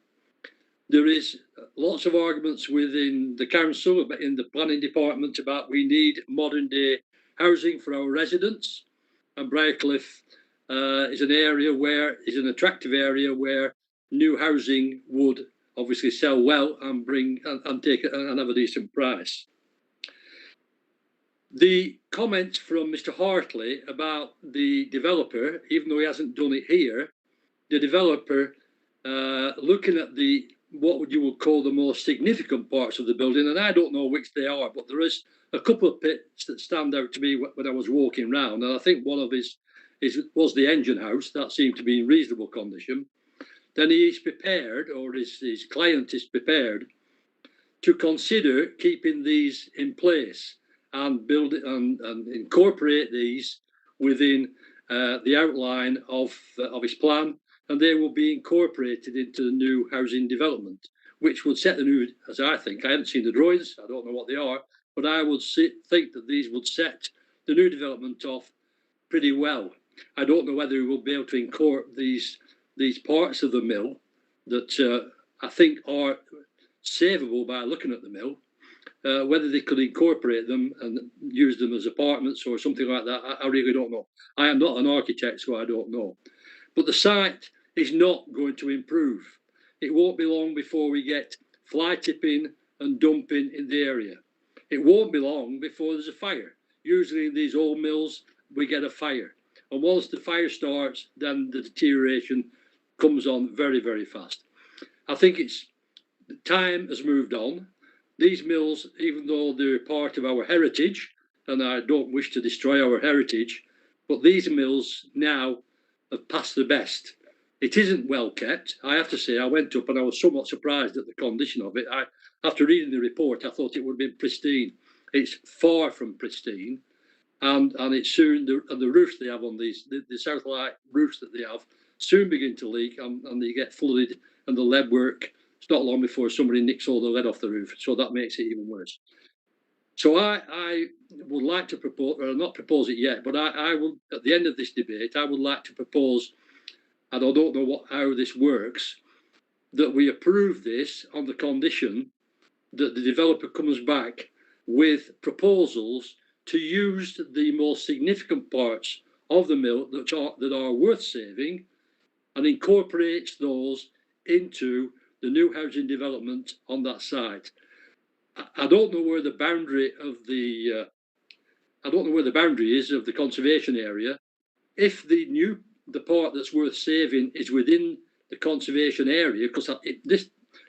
There is lots of arguments within the council, in the planning department, about we need modern day housing for our residents, and Briarcliff is an attractive area where new housing would obviously sell well and bring and take and have a decent price. The comments from Mr. Hartley about the developer, even though he hasn't done it here, the developer looking at what you would call the most significant parts of the building, and I don't know which they are, but there is a couple of bits that stand out to me when I was walking round, and I think one of was the engine house. That seemed to be in reasonable condition. Then he is prepared, or his client is prepared, to consider keeping these in place and build it and incorporate these within the outline of his plan, and they will be incorporated into the new housing development, which would set the new, as I think, I haven't seen the drawings, I don't know what they are, but I would think that these would set the new development off pretty well. I don't know whether we will be able to incorporate these parts of the mill that I think are savable by looking at the mill. Whether they could incorporate them and use them as apartments or something like that, I really don't know. I am not an architect, so I don't know. But the site is not going to improve. It won't be long before we get fly tipping and dumping in the area. It won't be long before there's a fire. Usually in these old mills, we get a fire. And once the fire starts, then the deterioration comes on very, very fast. I think time has moved on. These mills, even though they're part of our heritage, and I don't wish to destroy our heritage, but these mills now have passed the best. It isn't well kept. I have to say, I went up and I was somewhat surprised at the condition of it. After reading the report, I thought it would have been pristine. It's far from pristine, and it's soon, the roofs they have on these, the Southlight roofs that they have, soon begin to leak, and they get flooded, and the lead work. It's not long before somebody nicks all the lead off the roof, so that makes it even worse. So I would like to propose, or not propose it yet, but I will, at the end of this debate, I would like to propose, and I don't know how this works, that we approve this on the condition that the developer comes back with proposals to use the most significant parts of the mill that are worth saving and incorporates those into the new housing development on that site. I don't know where the boundary of the is of the conservation area. If the part that's worth saving is within the conservation area, because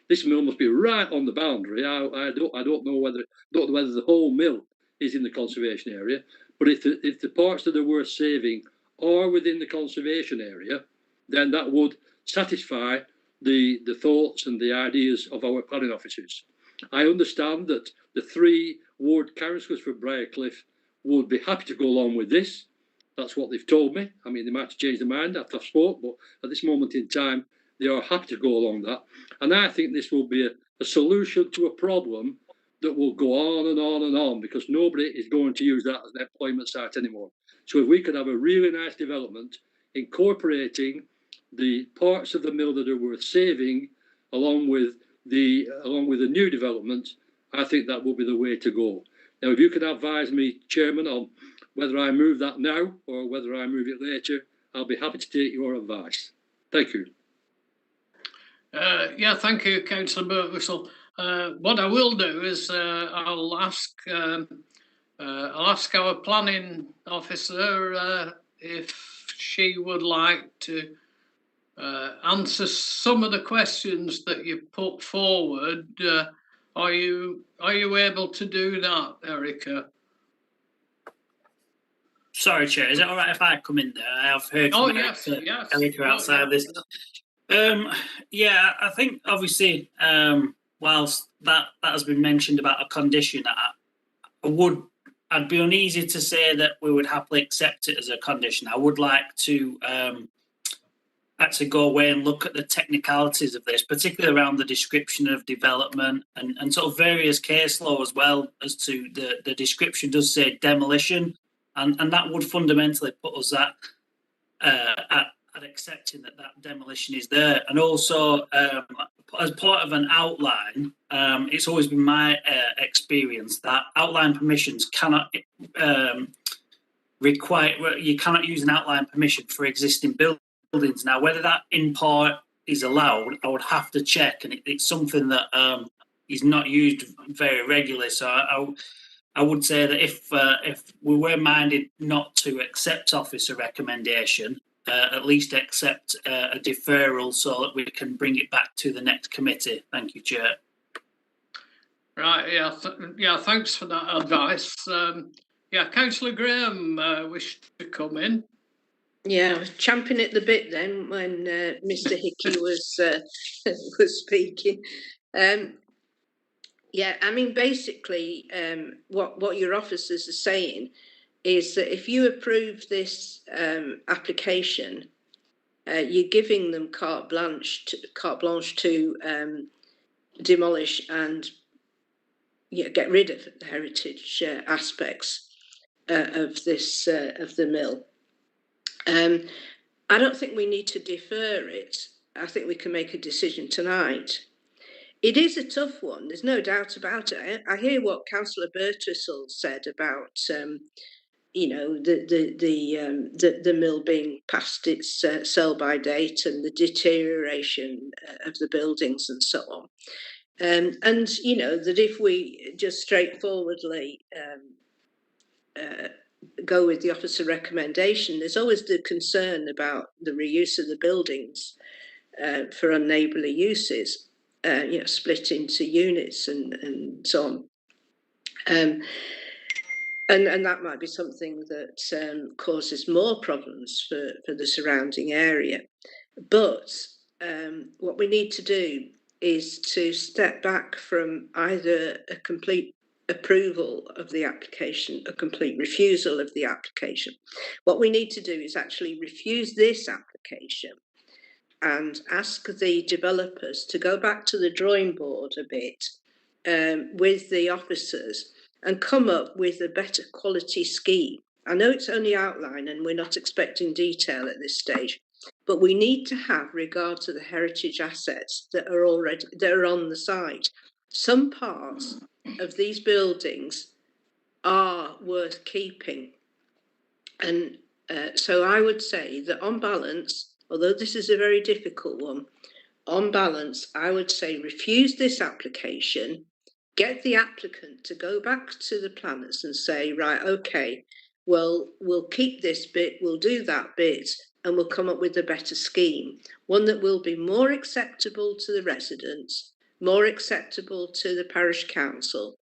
this mill must be right on the boundary. I don't know whether the whole mill is in the conservation area, but if the parts that are worth saving are within the conservation area, then that would satisfy the thoughts and the ideas of our planning officers. I understand that the 3 ward councillors for Briarcliff would be happy to go along with this. That's what they've told me. I mean, they might have changed their mind after I've spoke, but at this moment in time, they are happy to go along that. And I think this will be a solution to a problem that will go on and on and on, because nobody is going to use that as an employment site anymore. So if we could have a really nice development incorporating the parts of the mill that are worth saving along with the new development, I think that will be the way to go. Now, if you could advise me, Chairman, on whether I move that now or whether I move it later, I'll be happy to take your advice. Thank you. Yeah, thank you, Councillor Birtwistle. What I will do is I'll ask our planning officer if she would like to answer some of the questions that you put forward. Are you able to do that, Erica? Sorry, Chair. Is it all right if I come in there? I have heard from Erica outside of this. Yeah, I think obviously, whilst that has been mentioned about a condition, I'd be uneasy to say that we would happily accept it as a condition. I would like to actually go away and look at the technicalities of this, particularly around the description of development and sort of various case law as well, as to the description does say demolition, and that would fundamentally put us at accepting that demolition is there. And also, as part of an outline, it's always been my experience that outline permissions cannot you cannot use an outline permission for existing buildings. Now, whether that in part is allowed, I would have to check, and it's something that is not used very regularly. So I would say that if we were minded not to accept officer recommendation, at least accept a deferral so that we can bring it back to the next committee. Thank you, Chair. Right, yeah, thanks for that advice. Yeah, Councillor Graham wished to come in. Yeah, I was champing at the bit then when Mr. Hickey was speaking. Yeah, I mean, basically, what your officers are saying is that if you approve this application, you're giving them carte blanche to demolish and get rid of the heritage aspects of this of the mill. I don't think we need to defer it. I think we can make a decision tonight. It is a tough one. There's no doubt about it. I hear what Councillor Birtwistle said about the mill being past its sell-by date and the deterioration of the buildings and so on. And that if we just straightforwardly go with the officer recommendation, there's always the concern about the reuse of the buildings for unneighbourly uses, split into units and so on. And that might be something that causes more problems for the surrounding area. But what we need to do is to step back from either a complete approval of the application, a complete refusal of the application. What we need to do is actually refuse this application and ask the developers to go back to the drawing board a bit with the officers and come up with a better quality scheme. I know it's only outline and we're not expecting detail at this stage, but we need to have regard to the heritage assets that are on the site. some parts of these buildings are worth keeping. And so I would say that on balance, although this is a very difficult one, on balance, I would say refuse this application, get the applicant to go back to the planners and say, right, okay, well, we'll keep this bit, we'll do that bit, and we'll come up with a better scheme, one that will be more acceptable to the residents, more acceptable to the parish council,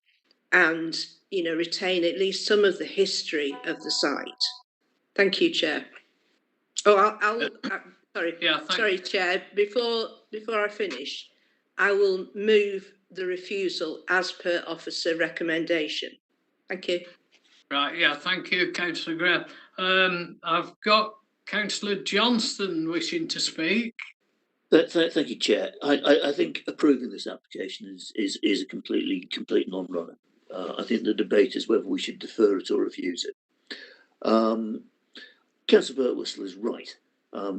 and, you know, retain at least some of the history of the site. Thank you, Chair. Oh, sorry. Yeah, sorry, Chair. Before I finish, I will move the refusal as per officer recommendation. Thank you. Right, yeah, thank you, Councillor Graham. I've got Councillor Johnston wishing to speak. Thank you, Chair. I think approving this application is a complete non-runner. I think the debate is whether we should defer it or refuse it. Councillor Birtwistle is right.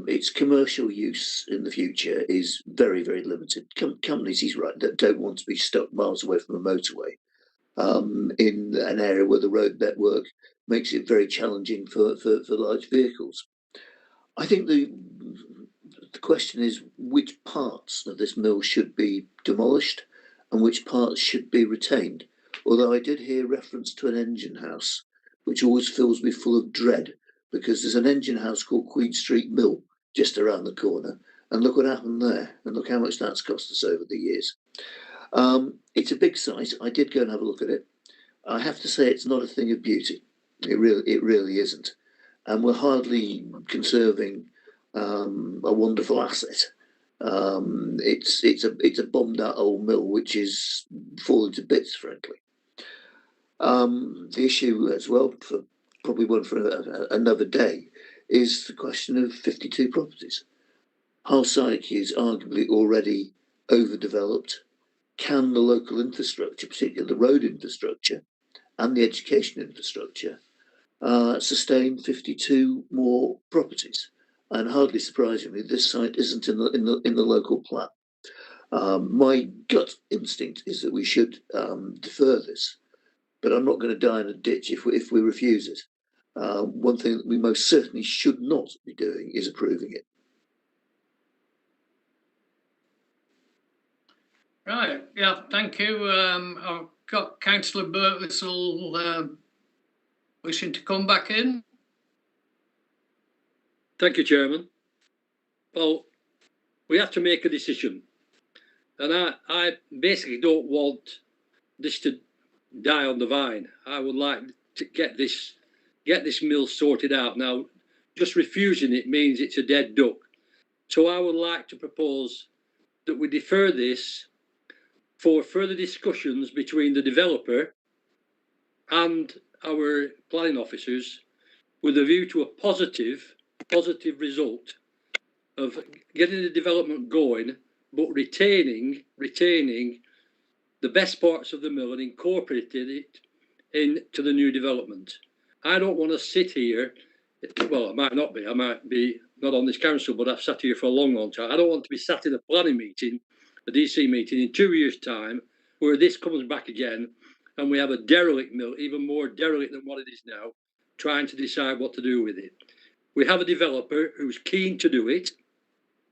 Its commercial use in the future is very, very limited. Companies, he's right, that don't want to be stuck miles away from a motorway in an area where the road network makes it very challenging for large vehicles. I think the question is which parts of this mill should be demolished and which parts should be retained. Although I did hear reference to an engine house, which always fills me full of dread, because there's an engine house called Queen Street Mill just around the corner, and look what happened there, and look how much that's cost us over the years. It's a big site. I did go and have a look at it. I have to say it's not a thing of beauty. It really isn't, and we're hardly conserving a wonderful asset. It's a bombed out old mill which is falling to bits, frankly. The issue as well, probably one for another day, is the question of 52 properties. Hull Sike is arguably already overdeveloped. Can the local infrastructure, particularly the road infrastructure and the education infrastructure, sustain 52 more properties? And hardly surprisingly, this site isn't in the local plan. My gut instinct is that we should defer this, but I'm not going to die in a ditch if we refuse it. One thing that we most certainly should not be doing is approving it. Right, yeah, thank you. I've got Councillor Birtwistle wishing to come back in. Thank you, Chairman. Well, we have to make a decision. And I basically don't want this to die on the vine. I would like to get this mill sorted out. Now, just refusing it means it's a dead duck. So I would like to propose that we defer this for further discussions between the developer and our planning officers, with a view to a positive result of getting the development going, but retaining the best parts of the mill and incorporating it into the new development. I don't want to sit here, well, I might be not on this council, but I've sat here for a long time. I don't want to be sat in a planning meeting, a DC meeting in 2 years' time, where this comes back again and we have a derelict mill, even more derelict than what it is now, trying to decide what to do with it. We have a developer who's keen to do it,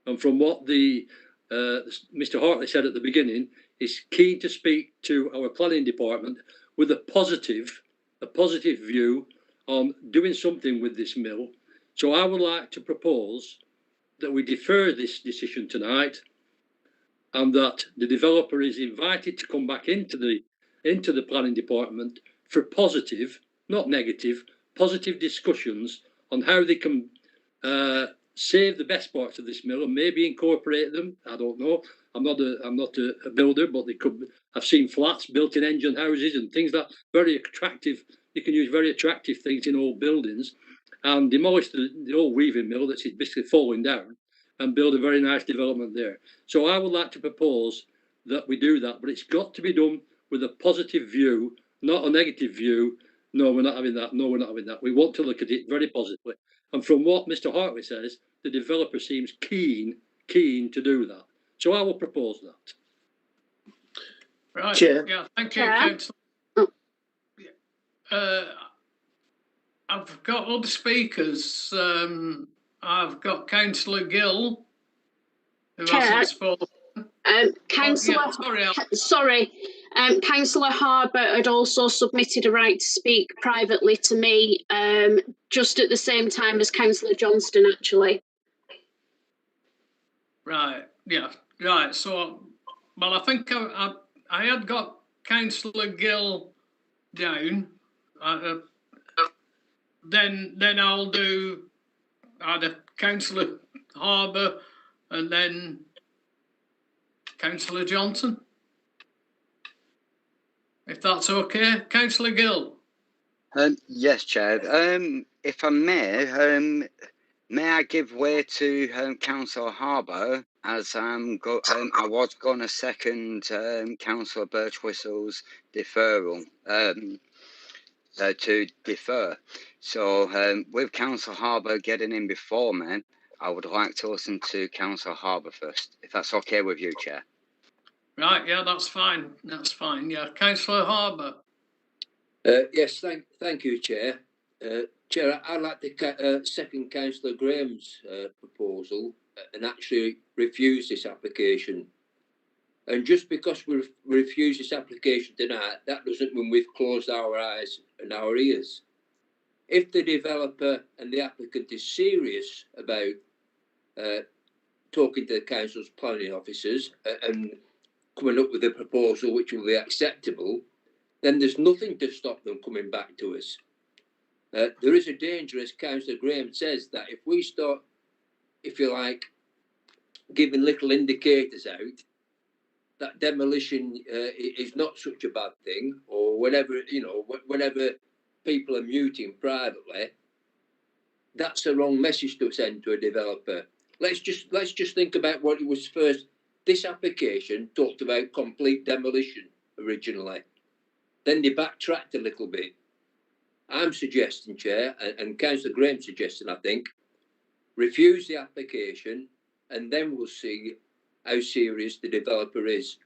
and from what Mr. Hartley said at the beginning, is keen to speak to our planning department with a positive view on doing something with this mill. So I would like to propose that we defer this decision tonight, and that the developer is invited to come back into the planning department for positive, not negative, positive discussions on how they can save the best parts of this mill and maybe incorporate them. I don't know. I'm not a builder, but they could. I've seen flats built in engine houses and things that very attractive. You can use very attractive things in old buildings, and demolish the old weaving mill that's basically falling down, and build a very nice development there. So I would like to propose that we do that, but it's got to be done with a positive view, not a negative view. No, we're not having that. No, we're not having that. We want to look at it very positively. And from what Mr. Hartley says, the developer seems keen to do that. So I will propose that. Right. Chair. Yeah. Thank you, Chair. Councillor. I've got other speakers. I've got Councillor Gill, who Chair. hasn't spoken. Councillor, Councillor Harbour had also submitted a right to speak privately to me, just at the same time as Councillor Johnston, actually. Right. Yeah. Right. So, well, I think I had got Councillor Gill down. Then I'll do either Councillor Harbour and then Councillor Johnson, if that's okay. Councillor Gill. Yes, Chair. If I may I give way to Councillor Harbour, as I was going to second Councillor Birchwhistle's deferral to defer. So with Councillor Harbour getting in before me, I would like to listen to Councillor Harbour first, if that's okay with you, Chair. Right, yeah, that's fine. That's fine. Yeah, Councillor Harbour. Yes, thank you, Chair. Chair, I'd like to second Councillor Graham's proposal and actually refuse this application. And just because we refuse this application tonight, that doesn't mean we've closed our eyes and our ears. If the developer and the applicant is serious about talking to the council's planning officers and coming up with a proposal which will be acceptable, then there's nothing to stop them coming back to us. There is a danger, as Councillor Graham says, that if we start, if you like, giving little indicators out, that demolition is not such a bad thing, or whenever, whenever people are muting privately, that's the wrong message to send to a developer. Let's just think about what it was first. This application talked about complete demolition originally. Then they backtracked a little bit. I'm suggesting, Chair, and Councillor Graham's suggesting, I think, refuse the application and then we'll see how serious the developer is.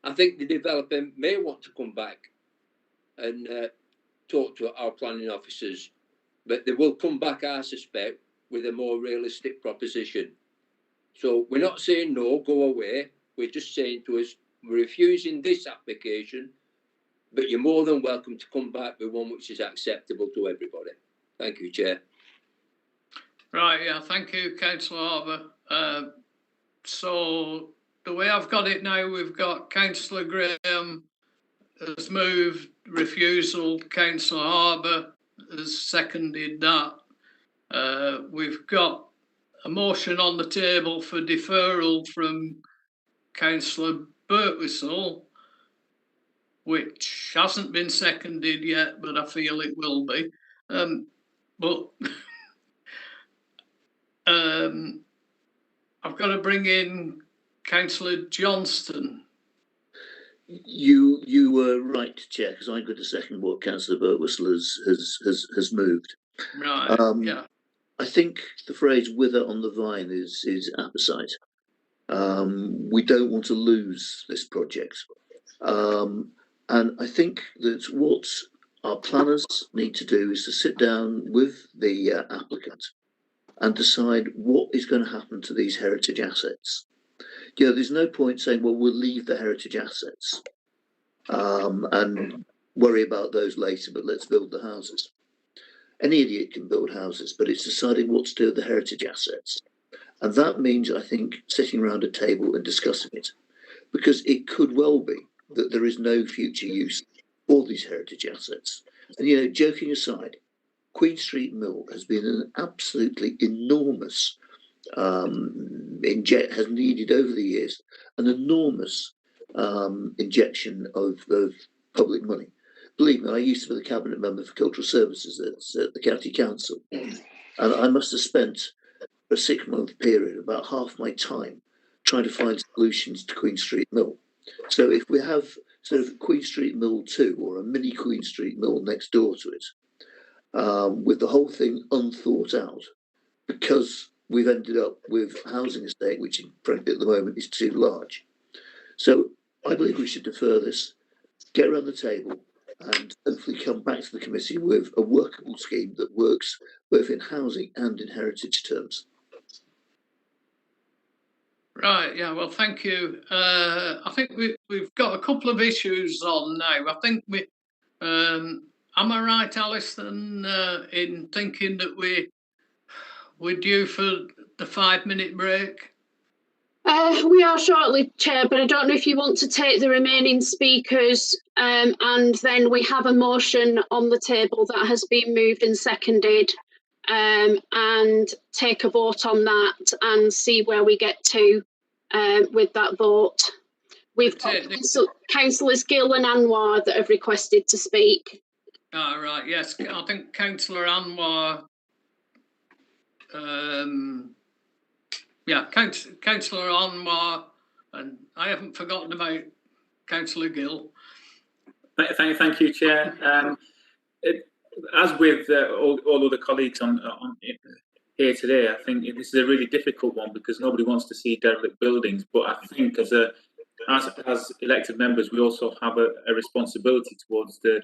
I think the developer may want to come back and talk to our planning officers, but they will come back, I suspect, with a more realistic proposition. So we're not saying no, go away. We're just saying to us, we're refusing this application, but you're more than welcome to come back with one which is acceptable to everybody. Thank you, Chair. Right, yeah, thank you, Councillor Harbour. So the way I've got it now, we've got Councillor Graham has moved refusal, Councillor Harbour has seconded that. We've got a motion on the table for deferral from Councillor Birtwistle, which hasn't been seconded yet, but I feel it will be. I've got to bring in Councillor Johnston. You were right, Chair, because I'm going to second what Councillor Birtwistle has moved. Right. Yeah. I think the phrase "wither on the vine" is apposite. We don't want to lose this project, and I think that what our planners need to do is to sit down with the applicant and decide what is going to happen to these heritage assets. There's no point saying, well, we'll leave the heritage assets and worry about those later, but let's build the houses. Any idiot can build houses, but it's deciding what to do with the heritage assets. And that means, I think, sitting around a table and discussing it, because it could well be that there is no future use for these heritage assets. And, joking aside, Queen Street Mill has been an absolutely enormous has needed over the years an enormous injection of public money. Believe me, I used to be the cabinet member for cultural services at the county council, and I must have spent a 6-month period about half my time trying to find solutions to Queen Street Mill. So if we have sort of Queen Street Mill 2 or a mini Queen Street Mill next door to it, with the whole thing unthought out, because we've ended up with a housing estate which frankly at the moment is too large. So I believe we should defer this, get around the table, and hopefully come back to the committee with a workable scheme that works both in housing and in heritage terms. Right, yeah, well, thank you. I think we've got a couple of issues on now. I think am I right, Alison, in thinking that we're due for the 5-minute break? We are shortly, Chair, but I don't know if you want to take the remaining speakers and then we have a motion on the table that has been moved and seconded and take a vote on that and see where we get to with that vote. We've got Councillors Gill and Anwar that have requested to speak. Right, yes, I think Councillor Anwar, yeah, Councillor Anwar, and I haven't forgotten about Councillor Gill. Thank you, Chair. As with all other colleagues on here today, I think this is a really difficult one because nobody wants to see derelict buildings. But I think as elected members, we also have a responsibility towards the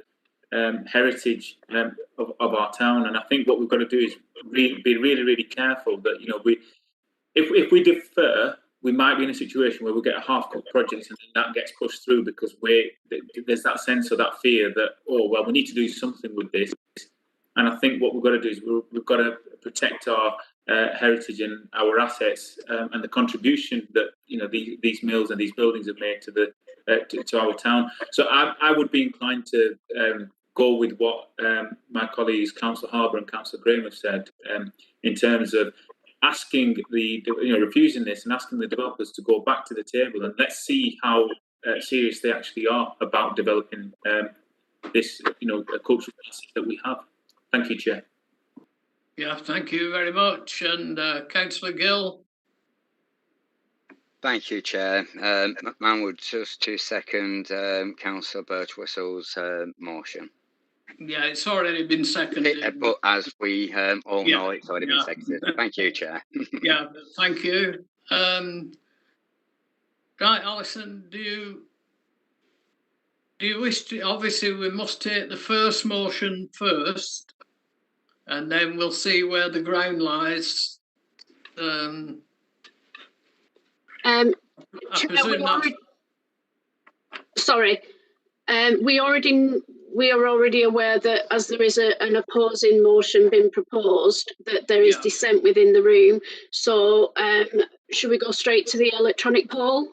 heritage of our town. And I think what we've got to do is be really careful that, you know, if we defer, we might be in a situation where we'll get a half-cut project and then that gets pushed through because there's that sense of that fear that, oh, well, we need to do something with this. And I think what we've got to do is we've got to protect our heritage and our assets and the contribution that, you know, these mills and these buildings have made to our town. So I would be inclined to go with what my colleagues, Councillor Harbour and Councillor Graham, have said in terms of asking refusing this and asking the developers to go back to the table and let's see how serious they actually are about developing this, you know, a cultural asset that we have. Thank you, Chair. Yeah, thank you very much. And Councillor Gill. Thank you, Chair. Man would just to second Councillor Birchwhistle's motion. Yeah, it's already been seconded. But as we all know, it's already been seconded. Thank you, Chair. Yeah, thank you. Right, Alison, do you wish to? Obviously, we must take the first motion first, and then we'll see where the ground lies. Sorry, we are already aware that as there is an opposing motion being proposed, that there is dissent within the room. So should we go straight to the electronic poll?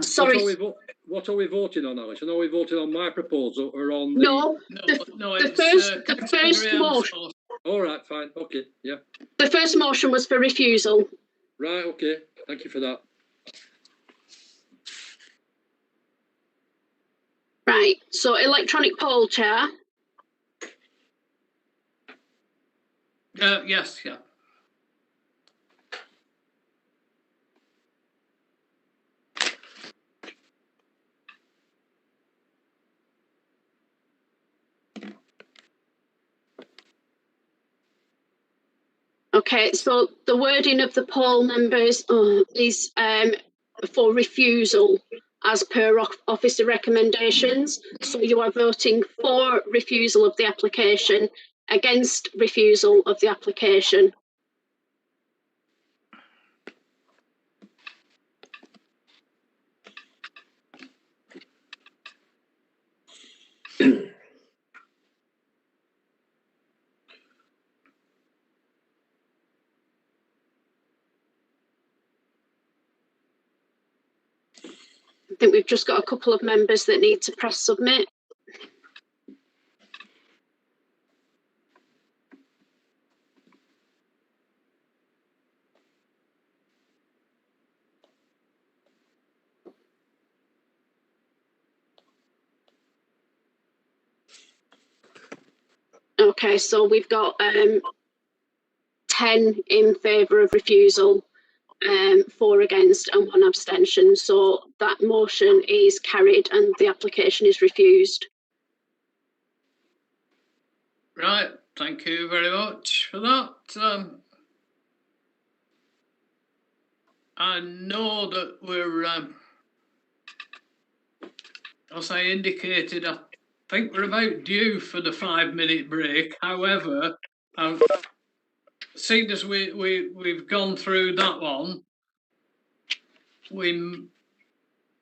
Sorry. What are we voting on, Alice? Are we voting on my proposal or on the first motion? All right, fine, okay, yeah. The first motion was for refusal. Right, okay, thank you for that. Right, so electronic poll, Chair. Yes, yeah. Okay, so the wording of the poll members is for refusal as per officer recommendations. So you are voting for refusal of the application, against refusal of the application. I think we've just got a couple of members that need to press submit. Okay, so we've got 10 in favour of refusal, 4 against and 1 abstention. So that motion is carried and the application is refused. Right, thank you very much for that. I know that we're, as I indicated, I think we're about due for the 5-minute break. However, seeing as we've gone through that one,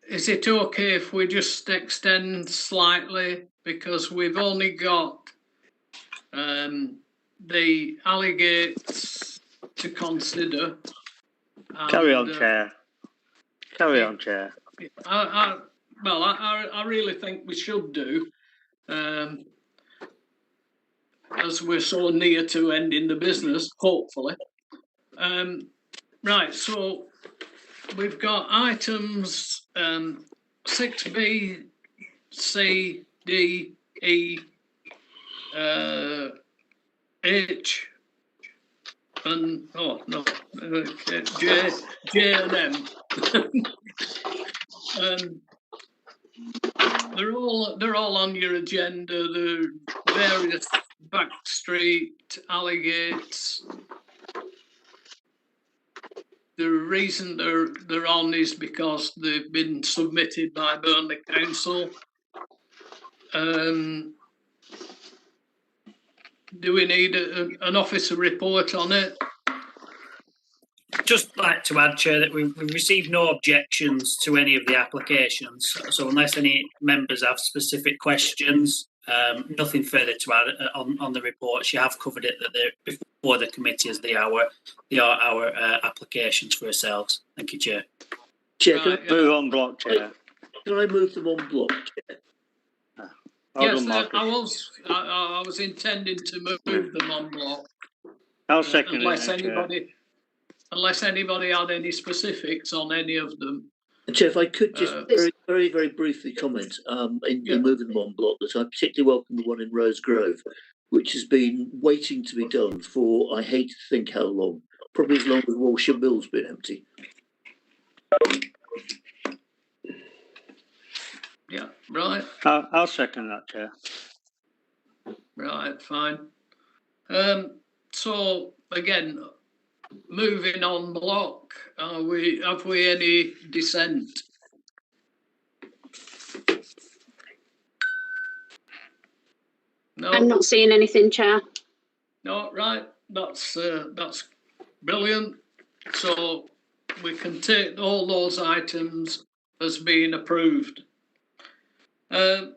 is it okay if we just extend slightly, because we've only got the Alligates to consider. Carry on, Chair. Carry on, Chair. I really think we should do, as we're so near to ending the business, hopefully. Right, so we've got items 6B, C, D, E, H, and J and M. They're all on your agenda. The various backstreet Alligates. The reason they're on is because they've been submitted by Burnley Council. Do we need an officer report on it? Just like to add, Chair, that we've received no objections to any of the applications. So unless any members have specific questions, nothing further to add on the reports. You have covered it that they're before the committee as they are our applications for ourselves. Thank you, Chair. Chair, can I move on block, Chair? Can I move them on block, Chair? Yes, I was intending to move them on block. I'll second unless it, unless anybody had any specifics on any of them. Chair, if I could just very, very briefly comment in moving them on block, that I particularly welcome the one in Rose Grove, which has been waiting to be done for, I hate to think how long, probably as long as Walsham Mill's been empty. Yeah, right. I'll second that, Chair. Right, fine. So again, moving on block, have we any dissent? No. I'm not seeing anything, Chair. No, right. That's brilliant. So we can take all those items as being approved. And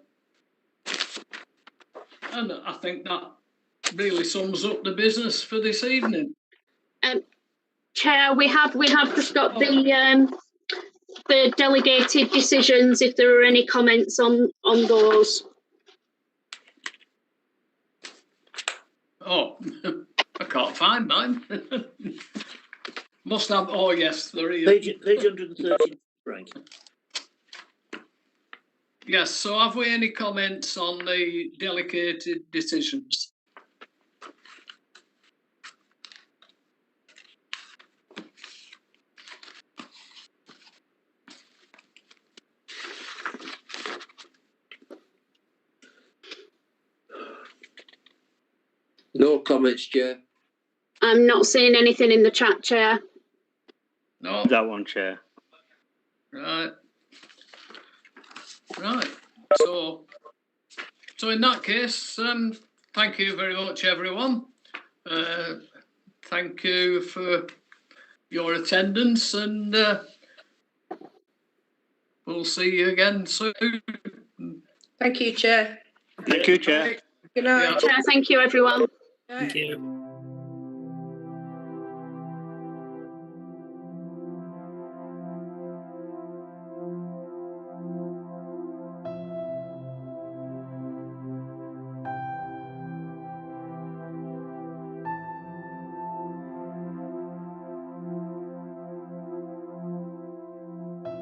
I think that really sums up the business for this evening. Chair, we have just got the delegated decisions. If there are any comments on those. Oh, I can't find mine. Must have. Oh yes, there is. Page 113, Frank. Yes. So, have we any comments on the delegated decisions? No comments, Chair. I'm not seeing anything in the chat, Chair. No. That one, Chair. Right. Right. So in that case, thank you very much, everyone. Thank you for your attendance, and we'll see you again soon. Thank you, Chair. Thank you, Chair. Good night. Chair, thank you, everyone. Thank you.